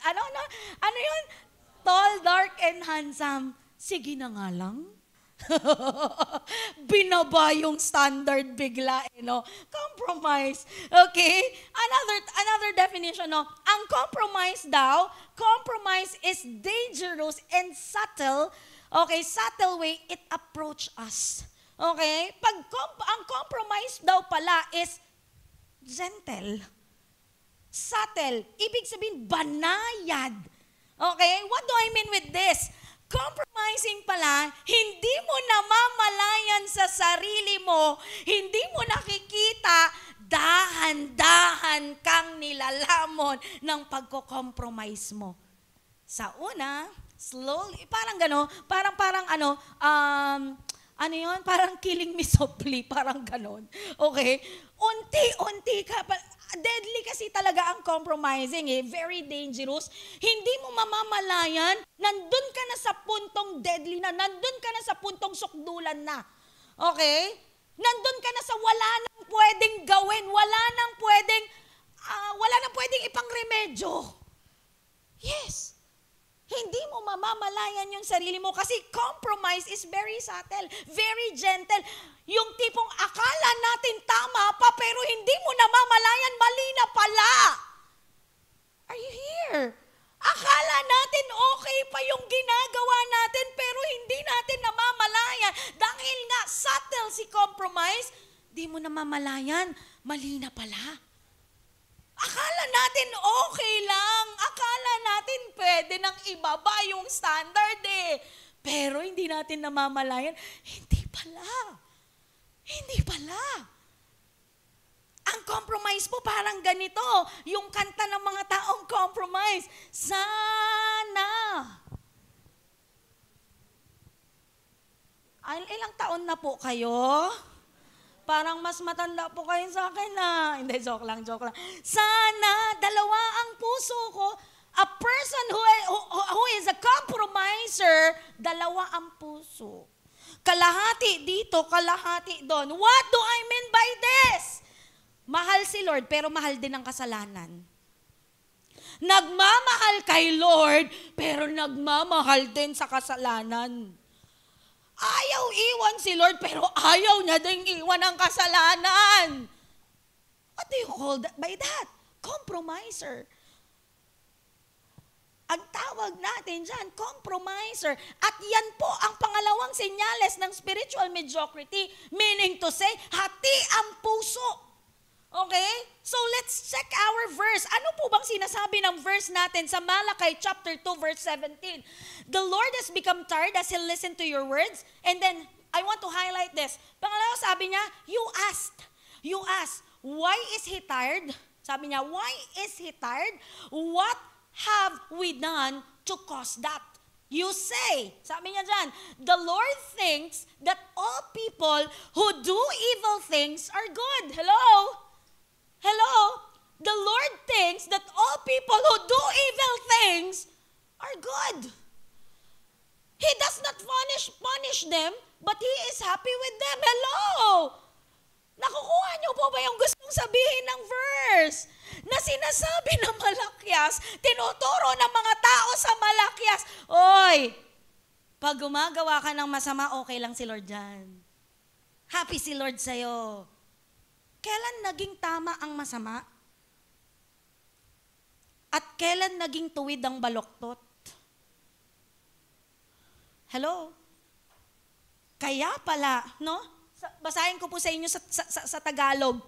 S1: ano yun? Tall, dark, and handsome. Sige na nga lang. Binaba yung standard bigla, Compromise. Okay? Another definition, Ang compromise is dangerous and subtle. Okay? Subtle way it approach us. Okay? Ang compromise daw pala is gentle. Subtle. Ibig sabihin, banayad. Okay? What do I mean with this? Compromising pala, hindi mo namamalayan sa sarili mo, hindi mo nakikita, dahan-dahan kang nilalamon ng pagko-compromise mo. Sa una, slowly, parang parang killing me softly, parang ganon. Okay? Unti-unti ka pa. Deadly kasi talaga ang compromising, very dangerous. Hindi mo mamamalayan, nandun ka na sa puntong deadly na, nandun ka na sa puntong sukdulan na. Okay? Nandun ka na sa wala nang pwedeng gawin, wala nang pwedeng ipangremedyo. Yes. Hindi mo mamamalayan yung sarili mo kasi compromise is very subtle, very gentle. Yung tipong akala natin tama pa pero hindi mo namamalayan, mali na pala. Are you here? Akala natin okay pa yung ginagawa natin pero hindi natin namamalayan. Dahil nga subtle si compromise, di mo namamalayan, mali na pala. Akala natin okay lang. Akala natin pwede nang ibaba yung standard Pero hindi natin namamalayan, hindi pala. Ang compromise po parang ganito. Yung kanta ng mga taong compromise. Sana. Ilang taon na po kayo? Parang mas matanda po kayo sa akin na. Hindi, joke lang. Sana, dalawa ang puso ko. A person who is a compromiser, dalawa ang puso. Kalahati dito, kalahati doon. What do I mean by this? Mahal si Lord, pero mahal din ang kasalanan. Nagmamahal kay Lord, pero nagmamahal din sa kasalanan. Ayaw iwan si Lord, pero ayaw niya ding iwan ang kasalanan. What do you call that by that? Compromiser. Ang tawag natin dyan, compromiser. At yan po ang pangalawang senyales ng spiritual mediocrity. Meaning to say, hati ang puso. Okay? So let's check our verse. Ano po bang sinasabi ng verse natin sa Malachi chapter 2 verse 17? The Lord has become tired as He listened to your words. And then, I want to highlight this. Pangalawa sabi niya, you asked, why is He tired? Sabi niya, why is He tired? What have we done to cause that? You say, sabi niya dyan, the Lord thinks that all people who do evil things are good. Hello? The Lord thinks that all people who do evil things are good. He does not punish them, but He is happy with them. Hello? Nakukuha niyo po ba yung gustong sabihin ng verse? Na sinasabi ng Malakyas, tinuturo ng mga tao sa Malakyas, oy, pag gumagawa ka ng masama, okay lang si Lord dyan. Happy si Lord sa'yo. Kailan naging tama ang masama? At kailan naging tuwid ang baloktot? Hello? Kaya pala, no? Basahin ko po sa inyo sa Tagalog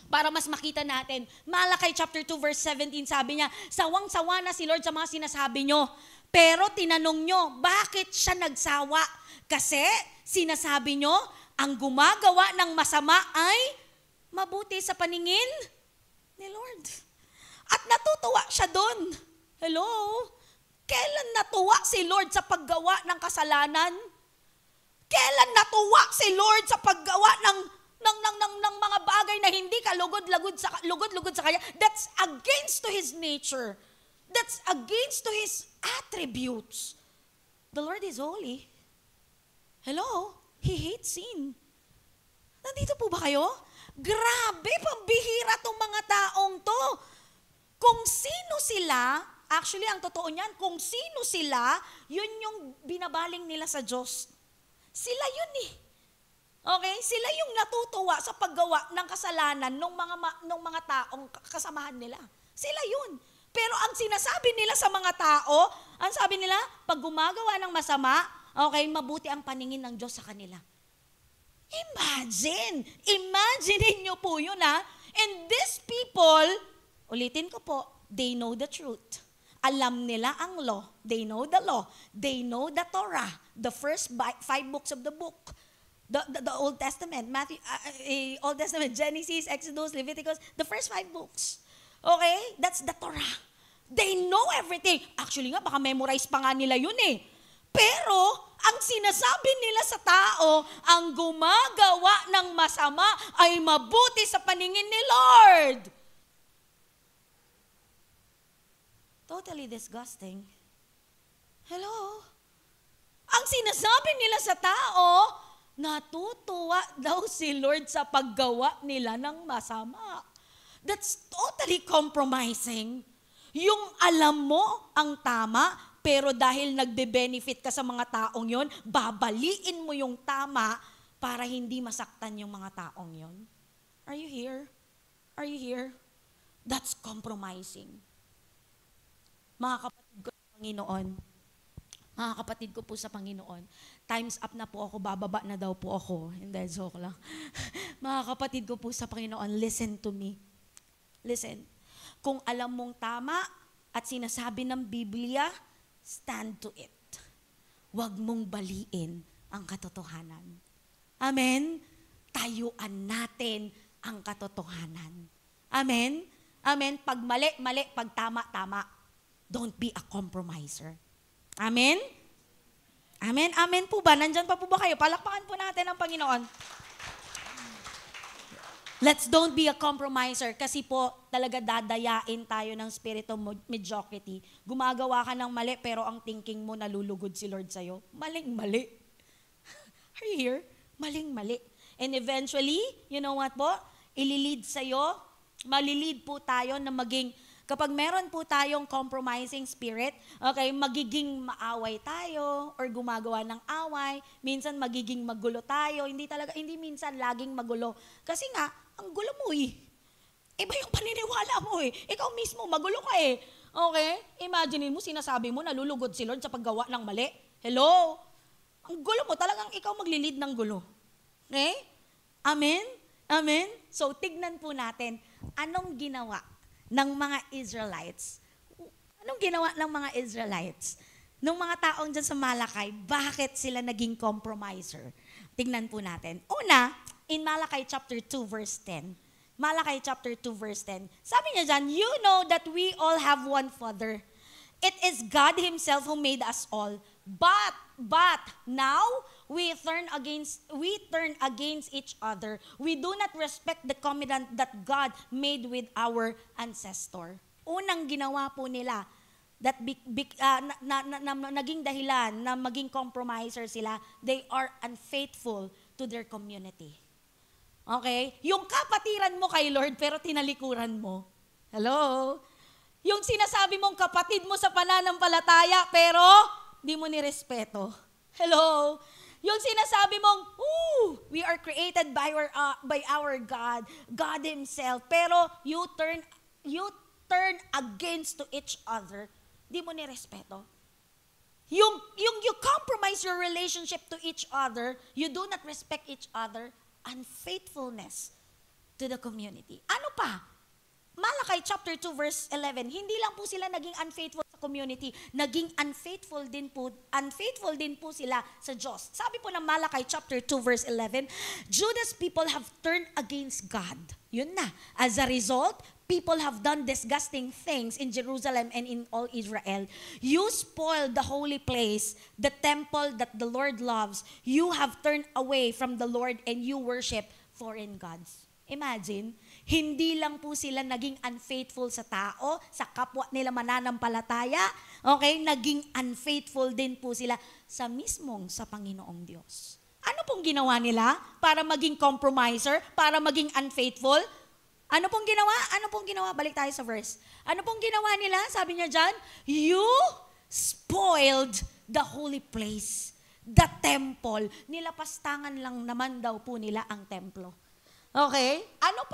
S1: para mas makita natin. Malakay chapter 2 verse 17 sabi niya, sawang-sawa na si Lord sa mga sinasabi nyo. Pero tinanong nyo, bakit siya nagsawa? Kasi sinasabi nyo, ang gumagawa ng masama ay mabuti sa paningin ni Lord. At natutuwa siya doon. Hello? Kailan natuwa si Lord sa paggawa ng kasalanan? Kailan natuwa si Lord sa paggawa ng mga bagay na hindi ka lugod-lugod sa Kanya? That's against to His nature. That's against to His attributes. The Lord is holy. Hello? He hates sin. Nandito po ba kayo? Grabe, pambihira tong mga taong to. Kung sino sila, actually ang totoo niyan, kung sino sila, yun yung binabaling nila sa Diyos. Sila yun eh. Okay? Sila yung natutuwa sa paggawa ng kasalanan ng mga taong kasamahan nila. Sila yun. Pero ang sinasabi nila sa mga tao, ang sabi nila, pag gumagawa ng masama, okay, mabuti ang paningin ng Diyos sa kanila. Imagine niyo po yun ha. And these people, ulitin ko po, they know the truth. Alam nila ang law. They know the law. They know the Torah. The first 5 books of the book. The Old Testament. Old Testament, Genesis, Exodus, Leviticus. The first 5 books. Okay? That's the Torah. They know everything. Actually nga, baka memorize pa nga nila yun eh. Pero, ang sinasabi nila sa tao, ang gumagawa ng masama ay mabuti sa paningin ni Lord. Totally disgusting. Hello? Ang sinasabi nila sa tao, natutuwa daw si Lord sa paggawa nila ng masama. That's totally compromising. Yung alam mo ang tama, pero dahil nagbe-benefit ka sa mga taong yon, babaliin mo yung tama para hindi masaktan yung mga taong yon. Are you here? Are you here? That's compromising. Mga kapatid ko sa Panginoon, mga kapatid ko po sa Panginoon, time's up na po ako, bababa na daw po ako. Hindi, joke lang. Mga kapatid ko po sa Panginoon, listen to me. Listen. Kung alam mong tama at sinasabi ng Biblia, stand to it. Huwag mong baliin ang katotohanan. Amen? Tayuan natin ang katotohanan. Amen? Amen? Pag mali, mali. Pag tama, tama. Don't be a compromiser. Amen? Amen? Amen po ba? Nandyan pa po ba kayo? Palakpakan po natin ang Panginoon. Let's don't be a compromiser kasi po talaga dadayain tayo ng spirit of mediocrity. Gumagawa ka ng mali pero ang thinking mo nalulugod si Lord sa'yo. Maling-mali. Are you here? Maling-mali. And eventually, you know what po? Ililid sa'yo, malilid po tayo na maging, kapag meron po tayong compromising spirit, okay, magiging maaway tayo or gumagawa ng away, minsan magiging magulo tayo, hindi minsan laging magulo. Kasi nga, ang gulo mo eh. Iba yung paniniwala mo eh. Ikaw mismo, magulo ka eh. Okay? Imagine mo, sinasabi mo, nalulugod si Lord sa paggawa ng mali. Hello? Ang gulo mo, talagang ikaw maglilid ng gulo. Okay? Amen? Amen? So, tignan po natin, anong ginawa ng mga Israelites? Anong ginawa ng mga Israelites? Nung mga taong dyan sa Malakay, bakit sila naging compromiser? Tignan po natin. Una, in Malakay chapter 2 verse 10. Malakay chapter 2 verse 10. Sabi niya dyan, you know that we all have one Father. It is God Himself who made us all. But now we turn against each other. We do not respect the covenant that God made with our ancestor. Unang ginawa po nila that naging dahilan na maging compromiser sila, they are unfaithful to their community. Okay? Yung kapatiran mo kay Lord pero tinalikuran mo. Hello? Yung sinasabi mong kapatid mo sa pananampalataya pero di mo nirespeto. Hello? Yung sinasabi mong, we are created by our God, God Himself, pero you turn against to each other, di mo nirespeto. Yung you compromise your relationship to each other, you do not respect each other, unfaithfulness to the community. Ano pa? Malakay chapter 2 verse 11, hindi lang po sila naging unfaithful sa community, naging unfaithful din po sila sa Diyos. Sabi po ng Malakay chapter 2 verse 11, Judah's people have turned against God. Yun na. As a result, people have done disgusting things in Jerusalem and in all Israel. You spoiled the holy place, the temple that the Lord loves. You have turned away from the Lord and you worship foreign gods. Imagine, hindi lang po sila naging unfaithful sa tao, sa kapwa nila mananampalataya, okay? Naging unfaithful din po sila sa Panginoong Diyos. Ano pong ginawa nila para maging compromiser, para maging unfaithful? Ano pong ginawa? Balik tayo sa verse. Ano pong ginawa nila? Sabi niya dyan, you spoiled the holy place, the temple. Nilapastangan lang naman daw po nila ang templo. Okay? Ano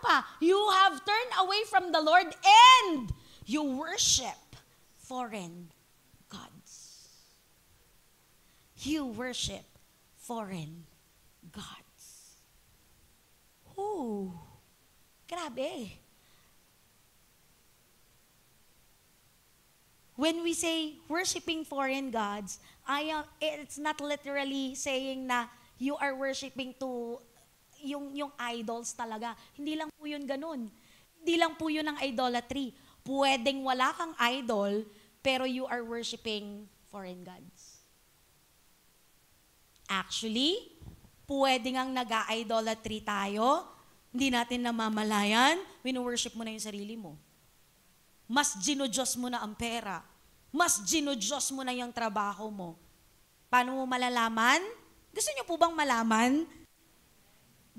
S1: pa? You have turned away from the Lord and you worship foreign gods. You worship foreign gods. Grabe. When we say worshiping foreign gods, it's not literally saying na you are worshiping to yung idols talaga. Hindi lang po yun ganun. Hindi lang po yun ang idolatry. Pwedeng wala kang idol, pero you are worshiping foreign gods. Actually, pwedeng ang nag-idolatry tayo, hindi natin namamalayan, wino-worship mo na yung sarili mo. Mas ginodiyos mo na ang pera. Mas ginodiyos mo na yung trabaho mo. Paano mo malalaman? Gusto niyo po bang malaman?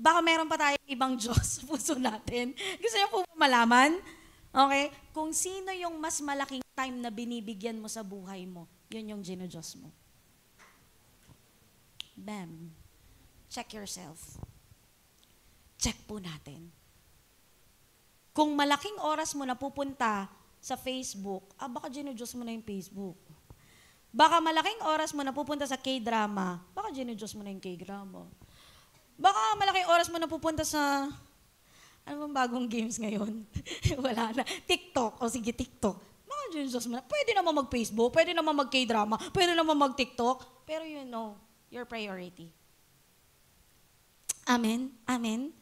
S1: Baka meron pa tayong ibang Diyos sa puso natin. Gusto niyo po malaman? Okay? Kung sino yung mas malaking time na binibigyan mo sa buhay mo, yun yung ginodiyos mo. Bam. Check yourself. Check po natin. Kung malaking oras mo na pupunta sa Facebook, baka ginodiyos mo na yung Facebook. Baka malaking oras mo na pupunta sa K-drama, baka ginodiyos mo na yung K-drama. Baka malaking oras mo na pupunta sa, ano bang bagong games ngayon? Wala na. TikTok. O sige, TikTok. Baka Diyos mo na. Pwede naman mag-Facebook, pwede naman mag-K-drama, pwede naman mag-TikTok. Pero you know, your priority. Amen? Amen?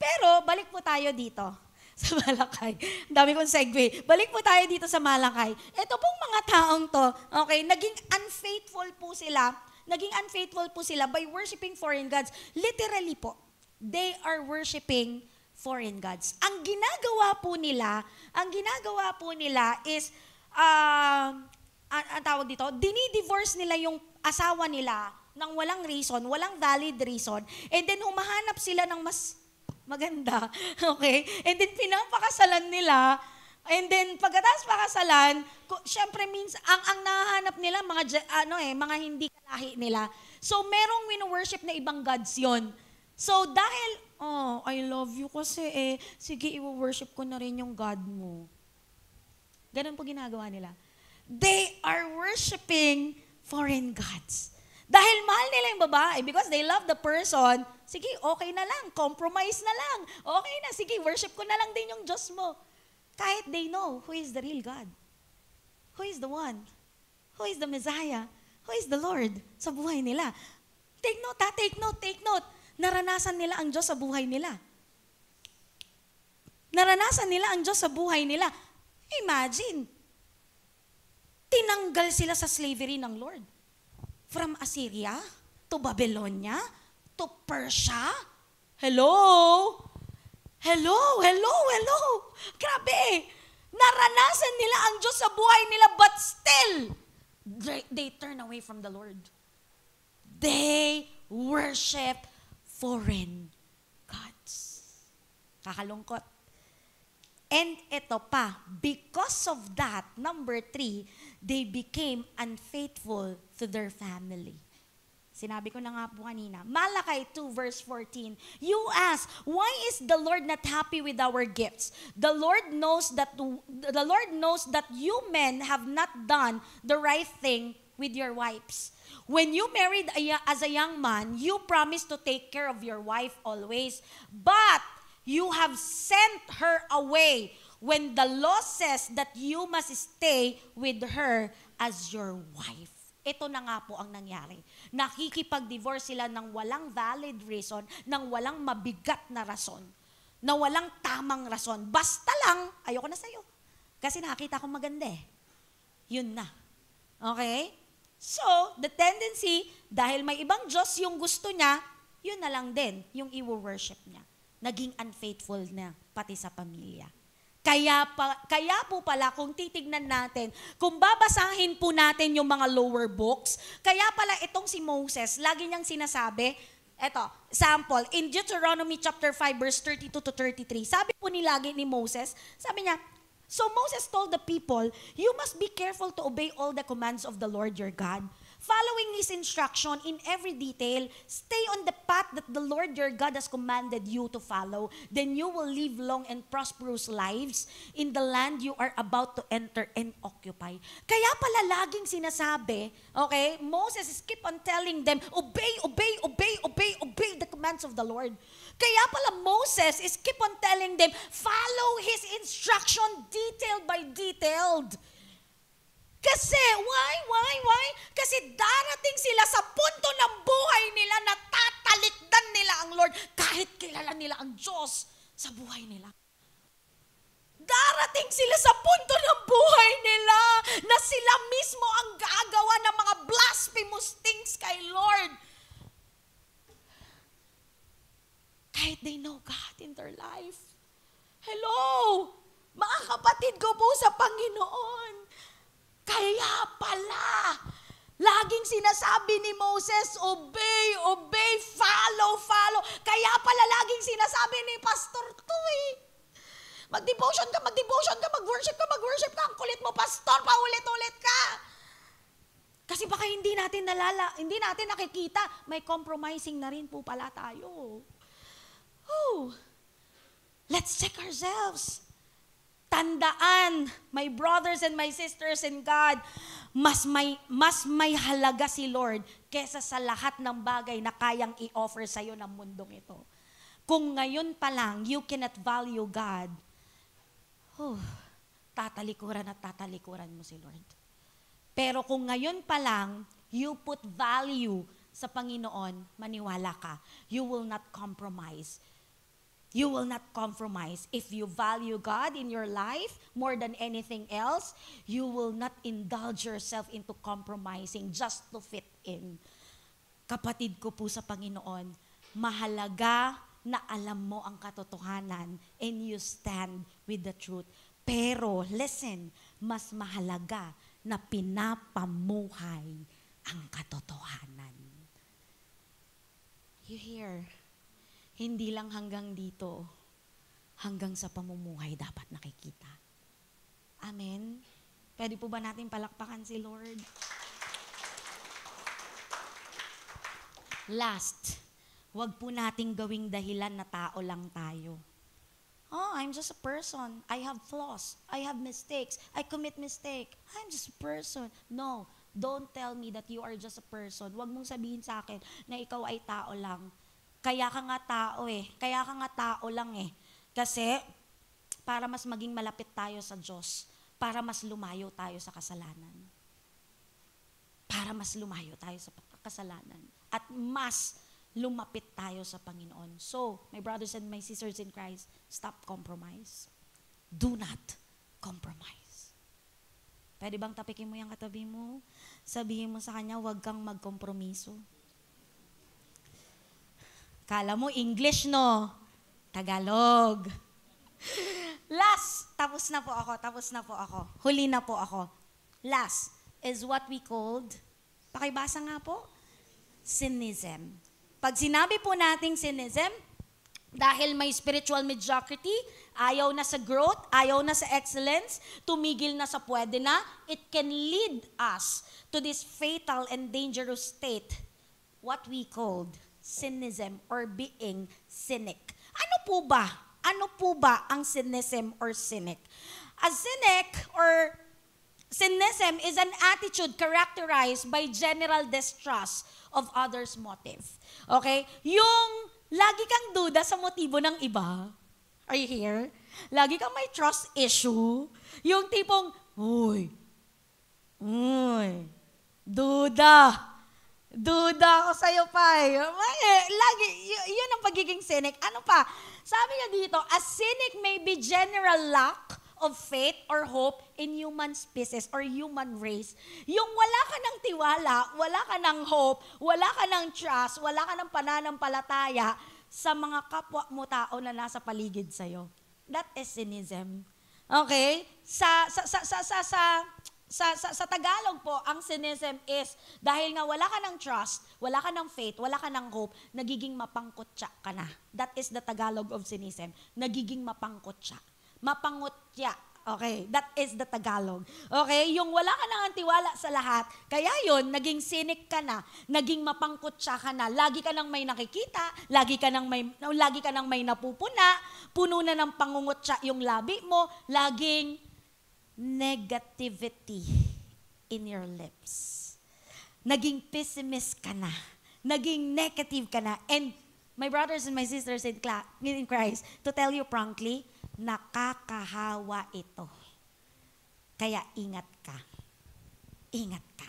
S1: Pero, balik po tayo dito sa Malakay. Ang dami kong segue. Balik po tayo dito sa Malakay. Ito pong mga taong to, okay, naging unfaithful po sila. Naging unfaithful po sila by worshiping foreign gods. Literally po, they are worshiping foreign gods. Ang ginagawa po nila is, ang tawag dito, dinidivorce nila yung asawa nila ng walang reason, walang valid reason, and then humahanap sila ng mas maganda, okay? And then pinapakasalan nila, and then pagkatapos pakasalan, syempre means ang nahahanap nila mga hindi kalahi nila. So merong wino-worship na ibang gods 'yon. So dahil I love you kasi sige i-worship ko na rin yung God mo. Ganun po ginagawa nila. They are worshiping foreign gods. Dahil mahal nila yung babae, because they love the person, sige, okay na lang, compromise na lang. Okay na, sige, worship ko na lang din yung Diyos mo. Kahit they know who is the real God. Who is the one? Who is the Messiah? Who is the Lord sa buhay nila? Take note, take note. Naranasan nila ang Diyos sa buhay nila. Naranasan nila ang Diyos sa buhay nila. Imagine, tinanggal sila sa slavery ng Lord. From Assyria to Babylonia to Persia. Hello? Grabe. Naranasan nila ang Diyos sa buhay nila, but still, they turn away from the Lord. They worship foreign gods. Kakalungkot. And ito pa, because of that, number 3, they became unfaithful to their family. Sinabi ko na nga po kanina. Malakay 2 verse 14. You ask, why is the Lord not happy with our gifts? The Lord knows that you men have not done the right thing with your wives. When you married as a young man, you promised to take care of your wife always. But you have sent her away when the law says that you must stay with her as your wife. Ito na nga po ang nangyari. Nakikipag-divorce sila ng walang valid reason, ng walang mabigat na rason, na walang tamang rason. Basta lang, ayoko na sa'yo. Kasi nakita ko maganda eh. Yun na. Okay? So, the tendency, dahil may ibang Diyos yung gusto niya, yun na lang din, yung i-worship niya. Naging unfaithful na pati sa pamilya. Kaya po pala kung titignan natin, kung babasahin po natin yung mga lower books, kaya pala itong si Moses, lagi niyang sinasabi, eto, sample, in Deuteronomy chapter 5 verse 32 to 33, sabi po lagi ni Moses, sabi niya, so Moses told the people, you must be careful to obey all the commands of the Lord your God. Following His instruction in every detail, stay on the path that the Lord your God has commanded you to follow. Then you will live long and prosperous lives in the land you are about to enter and occupy. Kaya pala laging sinasabi, okay, Moses is keep on telling them, obey the commands of the Lord. Kaya pala Moses is keep on telling them, follow His instruction detail by detailed. Kasi, why? Kasi darating sila sa punto ng buhay nila na tatalikdan nila ang Lord kahit kilala nila ang Diyos sa buhay nila. Darating sila sa punto ng buhay nila na sila mismo ang gagawa ng mga blasphemous things kay Lord. Kahit they know God in their life. Hello! Mga kapatid ko po sa Panginoon. Kaya pala, laging sinasabi ni Moses, obey, follow. Kaya pala laging sinasabi ni Pastor to Mag-devotion ka, mag-worship ka. Ang kulit mo, Pastor, paulit-ulit ka. Kasi baka hindi natin nakikita, may compromising na rin po pala tayo. Let's check ourselves. Tandaan, my brothers and my sisters in God, mas may halaga si Lord kesa sa lahat ng bagay na kayang i-offer sa'yo ng mundong ito. Kung ngayon pa lang, you cannot value God, tatalikuran mo si Lord. Pero kung ngayon pa lang, you put value sa Panginoon, maniwala ka, you will not compromise. You will not compromise. If you value God in your life more than anything else, you will not indulge yourself into compromising just to fit in. Kapatid ko po sa Panginoon, mahalaga na alam mo ang katotohanan and you stand with the truth. Pero, listen, mas mahalaga na pinapamuhay ang katotohanan. You hear? Hindi lang hanggang dito, hanggang sa pamumuhay dapat nakikita. Amen? Pwede po ba natin palakpakan si Lord? Last, wag po nating gawing dahilan na tao lang tayo. Oh, I'm just a person. I have flaws. I have mistakes. I commit mistake. I'm just a person. No, don't tell me that you are just a person. Wag mong sabihin sa akin na ikaw ay tao lang. Kaya ka nga tao eh. Kaya ka nga tao lang eh. Kasi, para mas maging malapit tayo sa Diyos, para mas lumayo tayo sa kasalanan. Para mas lumayo tayo sa kasalanan. At mas lumapit tayo sa Panginoon. So, my brothers and my sisters in Christ, stop compromise. Do not compromise. Pwede bang tapikin mo yung katabi mo? Sabihin mo sa kanya, huwag kang magkompromiso. Kala mo English, no? Tagalog. Last, tapos na po ako. Huli na po ako. Last is what we called, pakibasa nga po, cynicism. Pag sinabi po nating cynicism, dahil may spiritual mediocrity, ayaw na sa growth, ayaw na sa excellence, tumigil na sa pwede na, it can lead us to this fatal and dangerous state, what we called cynicism or being cynic. Ano po ba ang cynicism or cynic? A cynic or cynicism is an attitude characterized by general distrust of others' motive. Okay? Yung lagi kang duda sa motibo ng iba. Are you here? Lagi kang may trust issue. Yung tipong, uy, duda ako sa'yo, Pai. Lagi, yun ang pagiging cynic. Ano pa? Sabi niya dito, a cynic may be general lack of faith or hope in human species or human race. Yung wala ka ng tiwala, wala ka ng hope, wala ka ng trust, wala ka ng pananampalataya sa mga kapwa mo tao na nasa paligid sa'yo. That is cynicism. Okay? Sa Tagalog po, ang cynicism is, dahil nga wala ka ng trust, wala ka ng faith, wala ka ng hope, nagiging mapangkutya ka na. That is the Tagalog of cynicism. Nagiging mapangkutya. Mapangutya. Okay, that is the Tagalog. Okay, yung wala ka nang tiwala sa lahat, kaya yun, naging cynic ka na, naging mapangkutya ka na, lagi ka nang may nakikita, lagi ka nang may napupuna, puno na ng pangungutya yung labi mo, laging negativity in your lips. Naging pessimist ka na. Naging negative ka na. And my brothers and my sisters in Christ, to tell you frankly, nakakahawa ito. Kaya ingat ka. Ingat ka.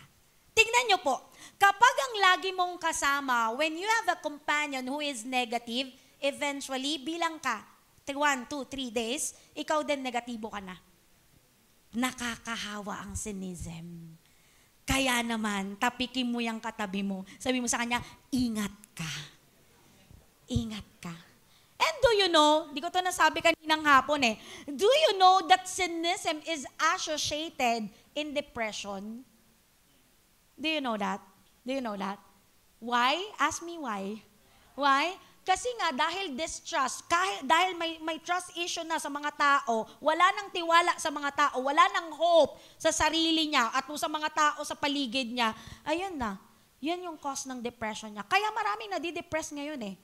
S1: Tignan nyo po, kapag ang lagi mong kasama, when you have a companion who is negative, eventually, bilang ka, 1, 2, 3 days, ikaw din negatibo ka na. Nakakahawa ang cynicism. Kaya naman, tapikin mo yung katabi mo. Sabi mo sa kanya, ingat ka. Ingat ka. And do you know, di ko to nasabi kaninang hapon do you know that cynicism is associated in depression? Do you know that? Do you know that? Why? Ask me why. Why? Kasi nga, dahil distrust, dahil may trust issue na sa mga tao, wala nang tiwala sa mga tao, wala nang hope sa sarili niya at sa mga tao sa paligid niya, ayun na, yan yung cause ng depression niya. Kaya maraming nadidepress ngayon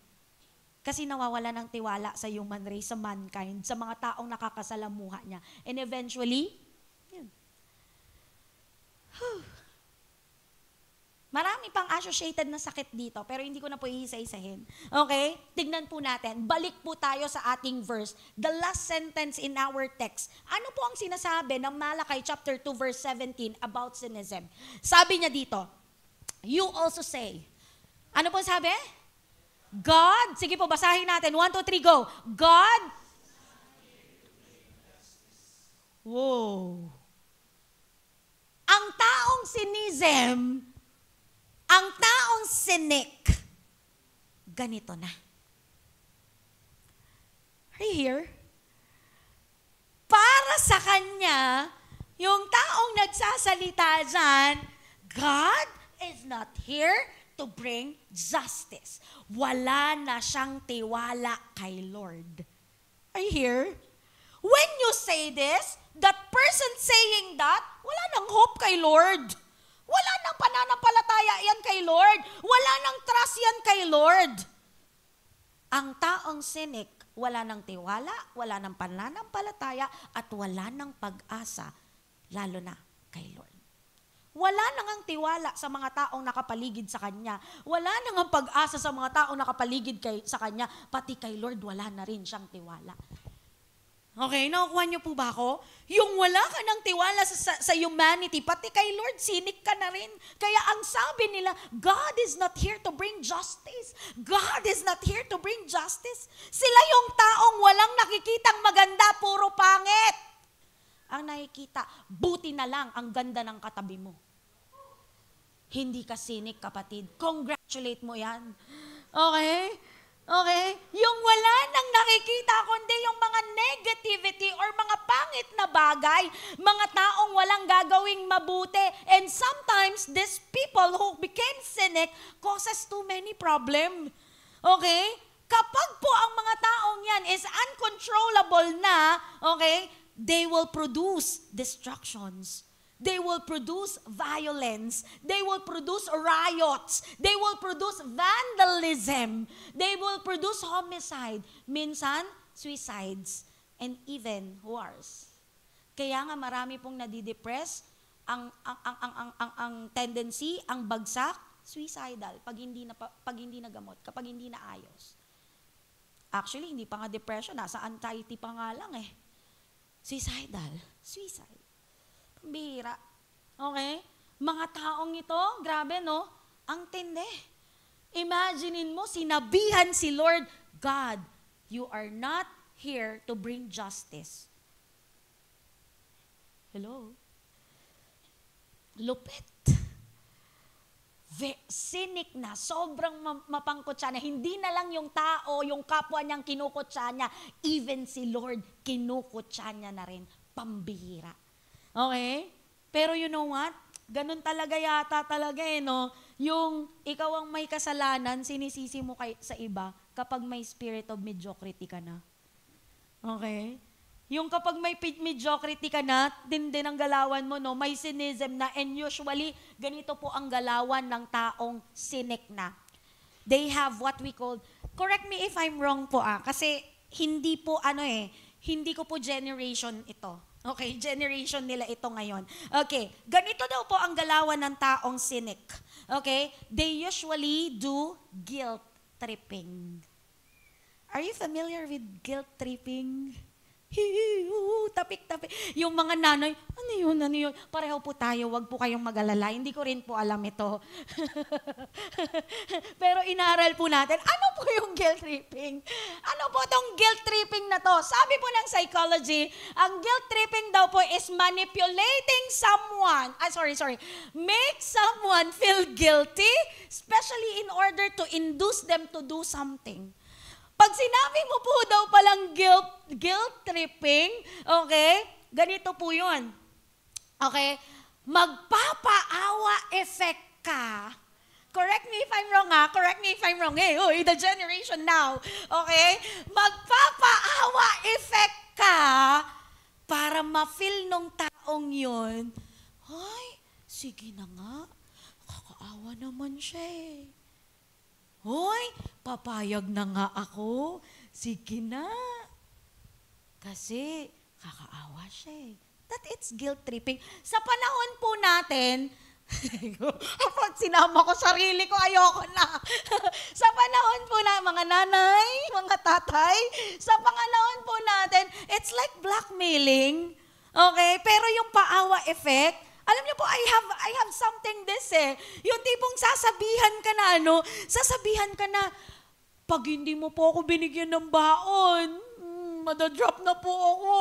S1: Kasi nawawala ng tiwala sa human race, sa mankind, sa mga taong nakakasalamuha niya. And eventually, yun. Marami pang associated na sakit dito, pero hindi ko na po iisa-isahin. Okay? Tignan po natin. Balik po tayo sa ating verse. The last sentence in our text. Ano po ang sinasabi ng Malakay chapter 2 verse 17 about cynicism? Sabi niya dito, you also say. Ano po sabi? God, sige po, basahin natin. 1, 2, 3, go. God. Wow. Ang taong cynicism, ang taong cynic, ganito na. Are you here? Para sa kanya, yung taong nagsasalita dyan, God is not here to bring justice. Wala na siyang tiwala kay Lord. Are you here? When you say this, that person saying that, wala nang hope kay Lord. Wala nang pananampalataya yan kay Lord. Wala nang trust yan kay Lord. Ang taong cynic, wala nang tiwala, wala nang pananampalataya, at wala nang pag-asa, lalo na kay Lord. Wala nang ang tiwala sa mga taong nakapaligid sa Kanya. Wala nang ang pag-asa sa mga taong nakapaligid sa Kanya. Pati kay Lord, wala na rin siyang tiwala. Okay, nakukuha niyo po ba ako? Yung wala ka ng tiwala sa humanity, pati kay Lord, sinik ka na rin. Kaya ang sabi nila, God is not here to bring justice. God is not here to bring justice. Sila yung taong walang nakikitang maganda, puro pangit. Ang nakikita, buti na lang ang ganda ng katabi mo. Hindi ka sinik, kapatid. Congratulate mo yan. Okay? Okay? Yung wala nang nakikita, kundi yung mga negativity or mga pangit na bagay, mga taong walang gagawing mabuti. And sometimes, these people who became cynic causes too many problem. Okay? Kapag po ang mga taong yan is uncontrollable na, okay, they will produce destructions. They will produce violence. They will produce riots. They will produce vandalism. They will produce homicide. Minsan, suicides. And even wars. Kaya nga marami pong nadidepress. Ang tendency, ang bagsak, suicidal. Pag hindi nagamot, kapag hindi naayos. Actually, hindi pa nga depression. Nasa anxiety pa nga lang eh. Suicidal. Suicide. Pambihira. Okay? Mga taong ito, grabe no? Ang tindi. Imaginein mo, sinabihan si Lord, God, you are not here to bring justice. Hello? Lupit. Cynic na, sobrang mapangkotsa na. Hindi na lang yung tao, yung kapwa niyang kinukotsa niya, even si Lord, kinukotsa niya na rin. Pambihira. Okay? Pero you know what? Ganun talaga yata talaga eh, no? Yung ikaw ang may kasalanan, sinisisi mo sa iba kapag may spirit of mediocrity ka na. Okay? Yung kapag may mediocrity ka na, din ang galawan mo, no? May cynicism na, and usually, ganito po ang galawan ng taong cynic na. They have what we call, correct me if I'm wrong po kasi hindi po hindi ko po generation ito. Okay, generation nila ito ngayon. Okay, ganito daw po ang galawan ng taong cynic. Okay, they usually do guilt tripping. Are you familiar with guilt tripping? Tapik-tapik. Yung mga nanay, ano yun? Pareho po tayo, wag po kayong mag-alala. Hindi ko rin po alam ito. Pero inaral po natin, ano po yung guilt tripping? Ano po tong guilt tripping na to? Sabi po ng psychology, ang guilt tripping daw po is manipulating someone, make someone feel guilty, especially in order to induce them to do something. Pag sinabi mo po daw palang guilt tripping, okay, ganito po yun. Okay, magpapaawa effect ka. Correct me if I'm wrong correct me if I'm wrong the generation now. Okay, magpapaawa effect ka para ma-feel nung taong yun. Ay, sige na nga, kakaawa naman siya eh. Hoy, papayag na nga ako. Sige na. Kasi, kakaawa siya eh. That it's guilt tripping. Sa panahon po natin, kapag sinama ko sarili ko, ayoko na. Sa panahon po na, mga nanay, mga tatay, sa panahon po natin, it's like blackmailing. Okay? Pero yung paawa effect, alam niyo po, I have something this eh. Yung tipong sasabihan ka na,
S2: pag hindi mo po ako binigyan ng baon, madadrop na po ako.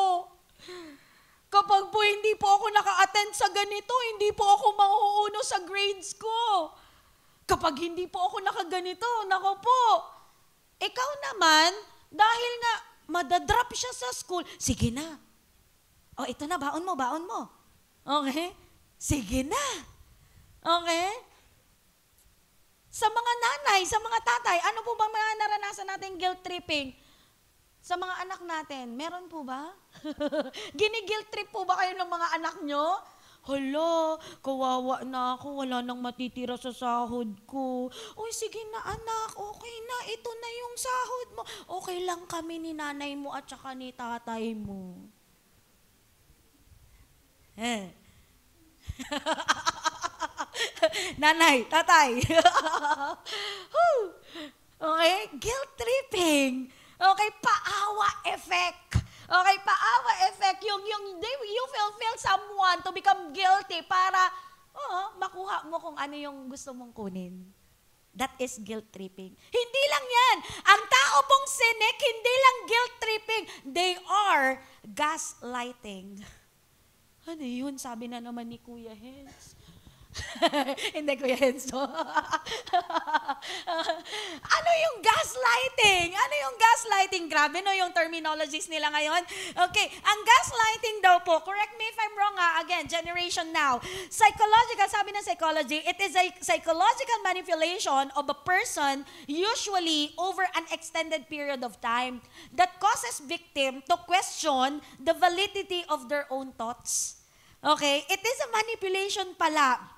S2: Kapag po hindi po ako naka-attend sa ganito, hindi po ako mauuno sa grades ko. Kapag hindi po ako nakaganito, nako po, ikaw naman, dahil nga madadrop siya sa school, sige na. O, ito na, baon mo, baon mo. Okay? Sige na. Okay? Sa mga nanay, sa mga tatay, ano po ba mga naranasan natin guilt tripping? Sa mga anak natin, meron po ba? Gini-guilt trip po ba kayo ng mga anak nyo? Hala, kawawa na ako, wala nang matitira sa sahod ko. Uy, sige na anak, okay na, ito na yung sahod mo. Okay lang kami ni nanay mo at saka ni tatay mo. Nanay, tatay. Okay, guilt tripping. Okay, paawa effect. Okay, paawa effect. Yung you feel someone to become guilty para makuha mo kung ano yung gusto mong kunin. That is guilt tripping. Hindi lang yan. Ang tao pong sinik, hindi lang guilt tripping. They are gaslighting. Ano yun? Sabi na naman ni Kuya Hens. Hindi, Kuya Henso. Ano yung gaslighting? Ano yung gaslighting? Grabe no yung terminologies nila ngayon. Okay, ang gaslighting daw po, correct me if I'm wrong again, generation now. Psychological, sabi ng psychology, it is a psychological manipulation of a person, usually over an extended period of time, that causes victim to question the validity of their own thoughts. Okay, it is a manipulation pala.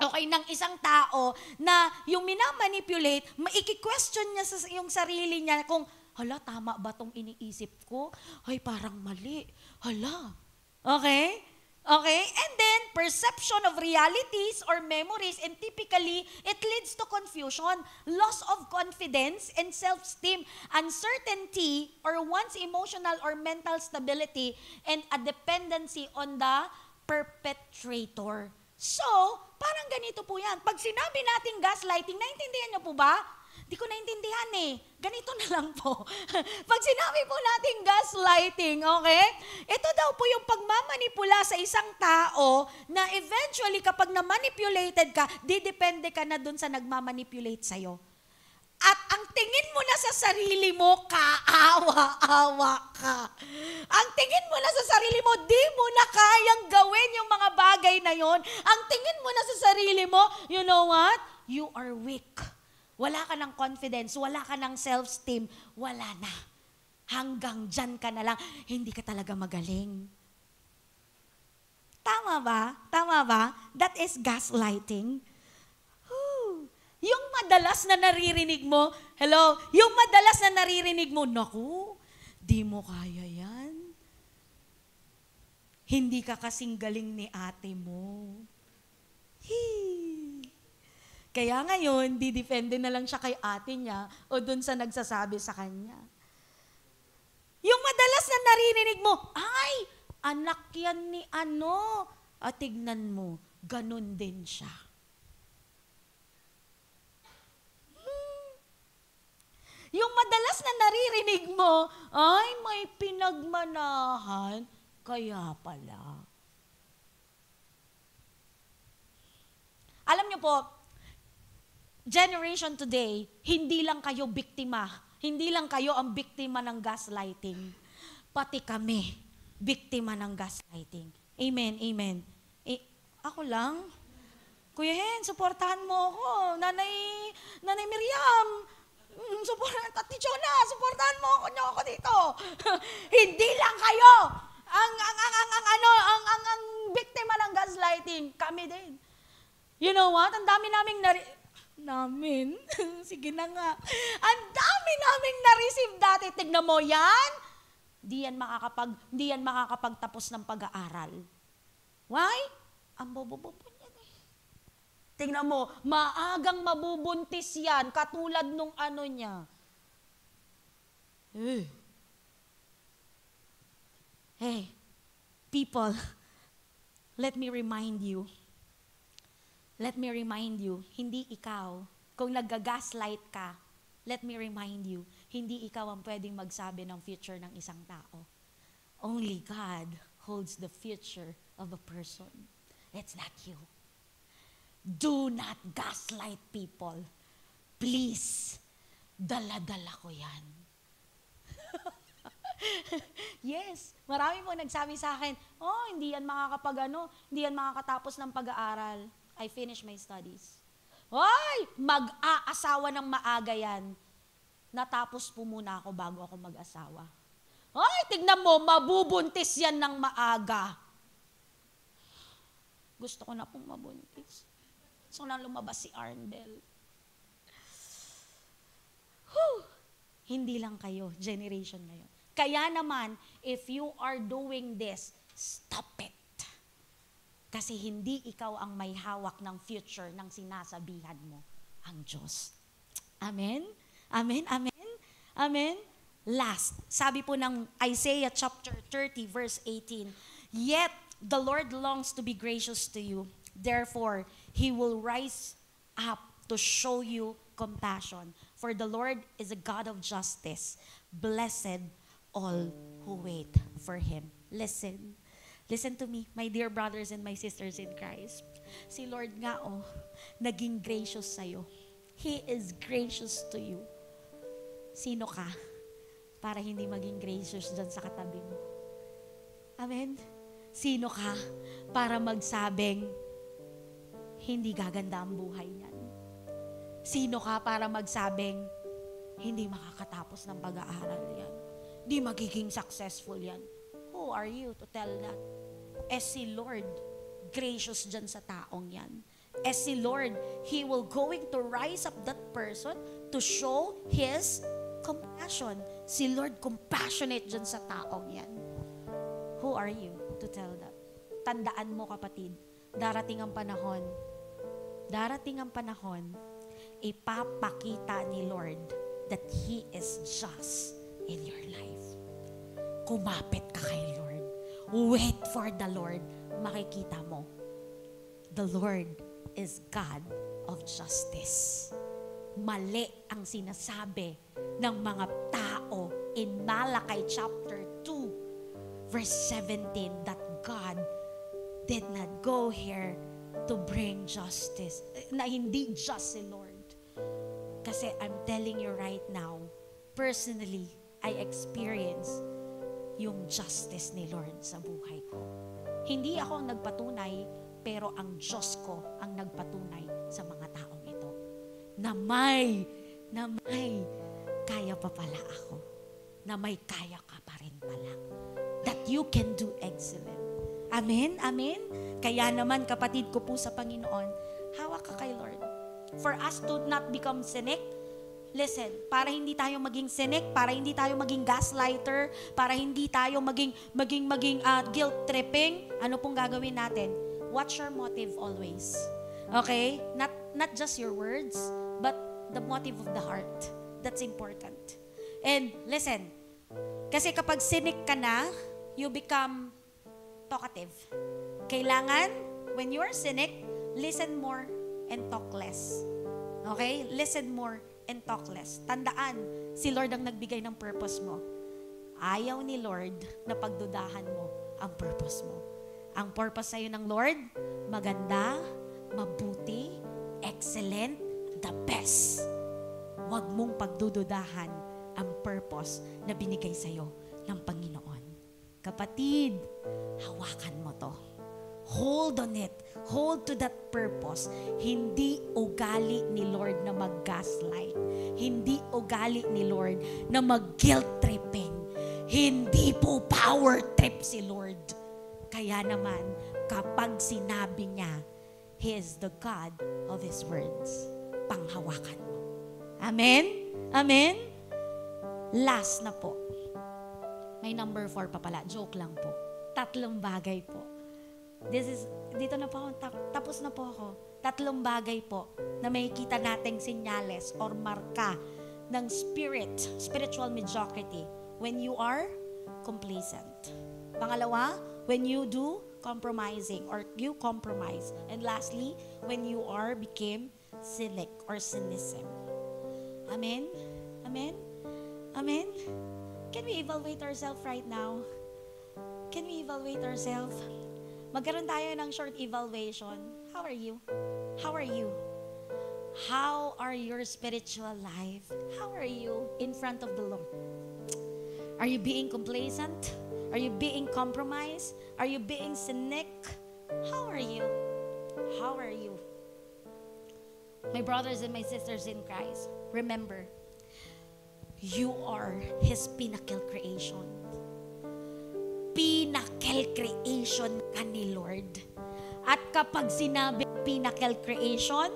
S2: Okay, ng isang tao na yung minamanipulate, maiki-question niya sa yung sarili niya kung, hala, tama ba tong iniisip ko? Ay, parang mali. Hala. Okay? Okay? And then, perception of realities or memories, and typically, it leads to confusion, loss of confidence and self-esteem, uncertainty, or one's emotional or mental stability, and a dependency on the perpetrator. So, parang ganito po yan. Pag sinabi natin gaslighting, naintindihan niyo po ba? Di ko naintindihan eh. Ganito na lang po. Pag sinabi po natin gaslighting, okay? Ito daw po yung pagmamanipula sa isang tao na eventually kapag na-manipulated ka, didepende ka na dun sa nagmamanipulate sa'yo. At ang tingin mo na sa sarili mo, kaawa-awa ka. Ang tingin mo na sa sarili mo, di mo na kayang gawin yung mga bagay na yon. Ang tingin mo na sa sarili mo, you know what? You are weak. Wala ka ng confidence, wala ka ng self-esteem, wala na. Hanggang dyan ka na lang, hindi ka talaga magaling. Tama ba? Tama ba? That is gaslighting. Yung madalas na naririnig mo, hello, yung madalas na naririnig mo, naku, di mo kaya yan. Hindi ka kasing galing ni ate mo. Kaya ngayon, didepende na lang siya kay ate niya o dun sa nagsasabi sa kanya. Yung madalas na naririnig mo, ay, anak yan ni ano. At tignan mo, ganun din siya. Yung madalas na naririnig mo, ay, may pinagmanahan, kaya pala. Alam niyo po, generation today, hindi lang kayo biktima. Hindi lang kayo ang biktima ng gaslighting. Pati kami, biktima ng gaslighting. Amen, amen. Ako lang? Kuya Hen, suportahan mo ako. Nanay Miriam, Tati Chona, suportahan mo ako dito. Hindi lang kayo ang biktima ng gaslighting. Kami din. You know what? Ang dami naming sige na nga. Ang dami naming na-receive dati. Tignan mo yan. Di yan makakapagtapos ng pag-aaral. Why? Ang bobo-bobo niyan eh. Tingnan mo, maagang mabubuntis yan, katulad nung ano niya. Hey, people, let me remind you, hindi ikaw, kung nag-gaslight ka, let me remind you, hindi ikaw ang pwedeng magsabi ng future ng isang tao. Only God holds the future of a person. It's not you. Do not gaslight people. Please, dala-dala ko yan. Yes, marami po nagsabi sa akin, hindi yan hindi yan makakatapos ng pag-aaral. I finished my studies. Mag-aasawa ng maaga yan. Natapos po muna ako bago ako mag-asawa. Tignan mo, mabubuntis yan ng maaga. Gusto ko na pong mabuntis. Gusto ko na lumabas si Arndel. Hindi lang kayo, generation ngayon. Kaya naman, if you are doing this, stop it. Kasi hindi ikaw ang may hawak ng future ng sinasabihan mo, ang Diyos. Amen? Amen? Amen? Amen? Last, sabi po ng Isaiah chapter 30 verse 18, yet the Lord longs to be gracious to you. Therefore, He will rise up to show you compassion. For the Lord is a God of justice. Blessed all who wait for Him. Listen. Listen to me, my dear brothers and my sisters in Christ. Si Lord nga, naging gracious sa'yo. He is gracious to you. Sino ka para hindi maging gracious dyan sa katabi mo? Amen? Sino ka para magsabing hindi gaganda ang buhay niyan? Sino ka para magsabing hindi makakatapos ng pag-aaral yan? Di magiging successful yan? Who are you to tell that? Si Lord, gracious dyan sa taong yan. Si Lord, He will going to rise up that person to show His compassion. Si Lord, compassionate dyan sa taong yan. Who are you to tell that? Tandaan mo, kapatid, darating ang panahon, ipapakita ni Lord that He is just in your life. Kumapit ka kay Lord. Wait for the Lord. Makikita mo. The Lord is God of justice. Mali ang sinasabi ng mga tao in Malachi chapter 2 verse 17 that God did not go here to bring justice. Na hindi just si Lord. Kasi I'm telling you right now, personally, I experience yung justice ni Lord sa buhay ko. Hindi ako ang nagpatunay, pero ang Diyos ko ang nagpatunay sa mga taong ito. Na may, kaya pa pala ako. Na may kaya ka pa rin pala. That you can do excellent. Amen? Amen? Kaya naman, kapatid ko po sa Panginoon, hawak ka kay Lord. For us to not become cynic, listen, para hindi tayo maging cynic, para hindi tayo maging gaslighter, para hindi tayo maging guilt tripping, ano pong gagawin natin? Watch your motive always. Okay? Not just your words, but the motive of the heart. That's important. And listen, kasi kapag cynic ka na, you become talkative. Kailangan, when you're cynic, listen more and talk less. Okay? Listen more and talk less. Tandaan, si Lord ang nagbigay ng purpose mo. Ayaw ni Lord na pagdudahan mo ang purpose mo. Ang purpose sa'yo ng Lord, maganda, mabuti, excellent, the best. Huwag mong pagdududahan ang purpose na binigay sa'yo ng Panginoon. Kapatid, hawakan mo to. Hold on it. Hold to that purpose. Hindi ugali ni Lord na mag-gaslight. Hindi ugali ni Lord na mag-guilt tripping. Hindi po power trip si Lord. Kaya naman, kapag sinabi niya, He is the God of His words. Panghawakan mo. Amen? Amen? Last na po. May number 4 pa pala. Joke lang po. 3 bagay po. Dito na po ako, tapos na po ako. 3 bagay po na makikita nating senyales or marka ng spiritual mediocrity when you are complacent. Pangalawa, when you do compromising or you compromise. And lastly, when you became cynic or cynicism. Amen? Amen? Amen? Can we evaluate ourselves right now? Can we evaluate ourselves? Magkaroon tayo ng short evaluation. How are you? How are you? How are your spiritual life? How are you in front of the Lord? Are you being complacent? Are you being compromised? Are you being cynic? How are you? How are you? My brothers and my sisters in Christ, remember, you are His pinnacle creation. Pinnacle creation ka ni Lord. At kapag sinabi pinnacle creation,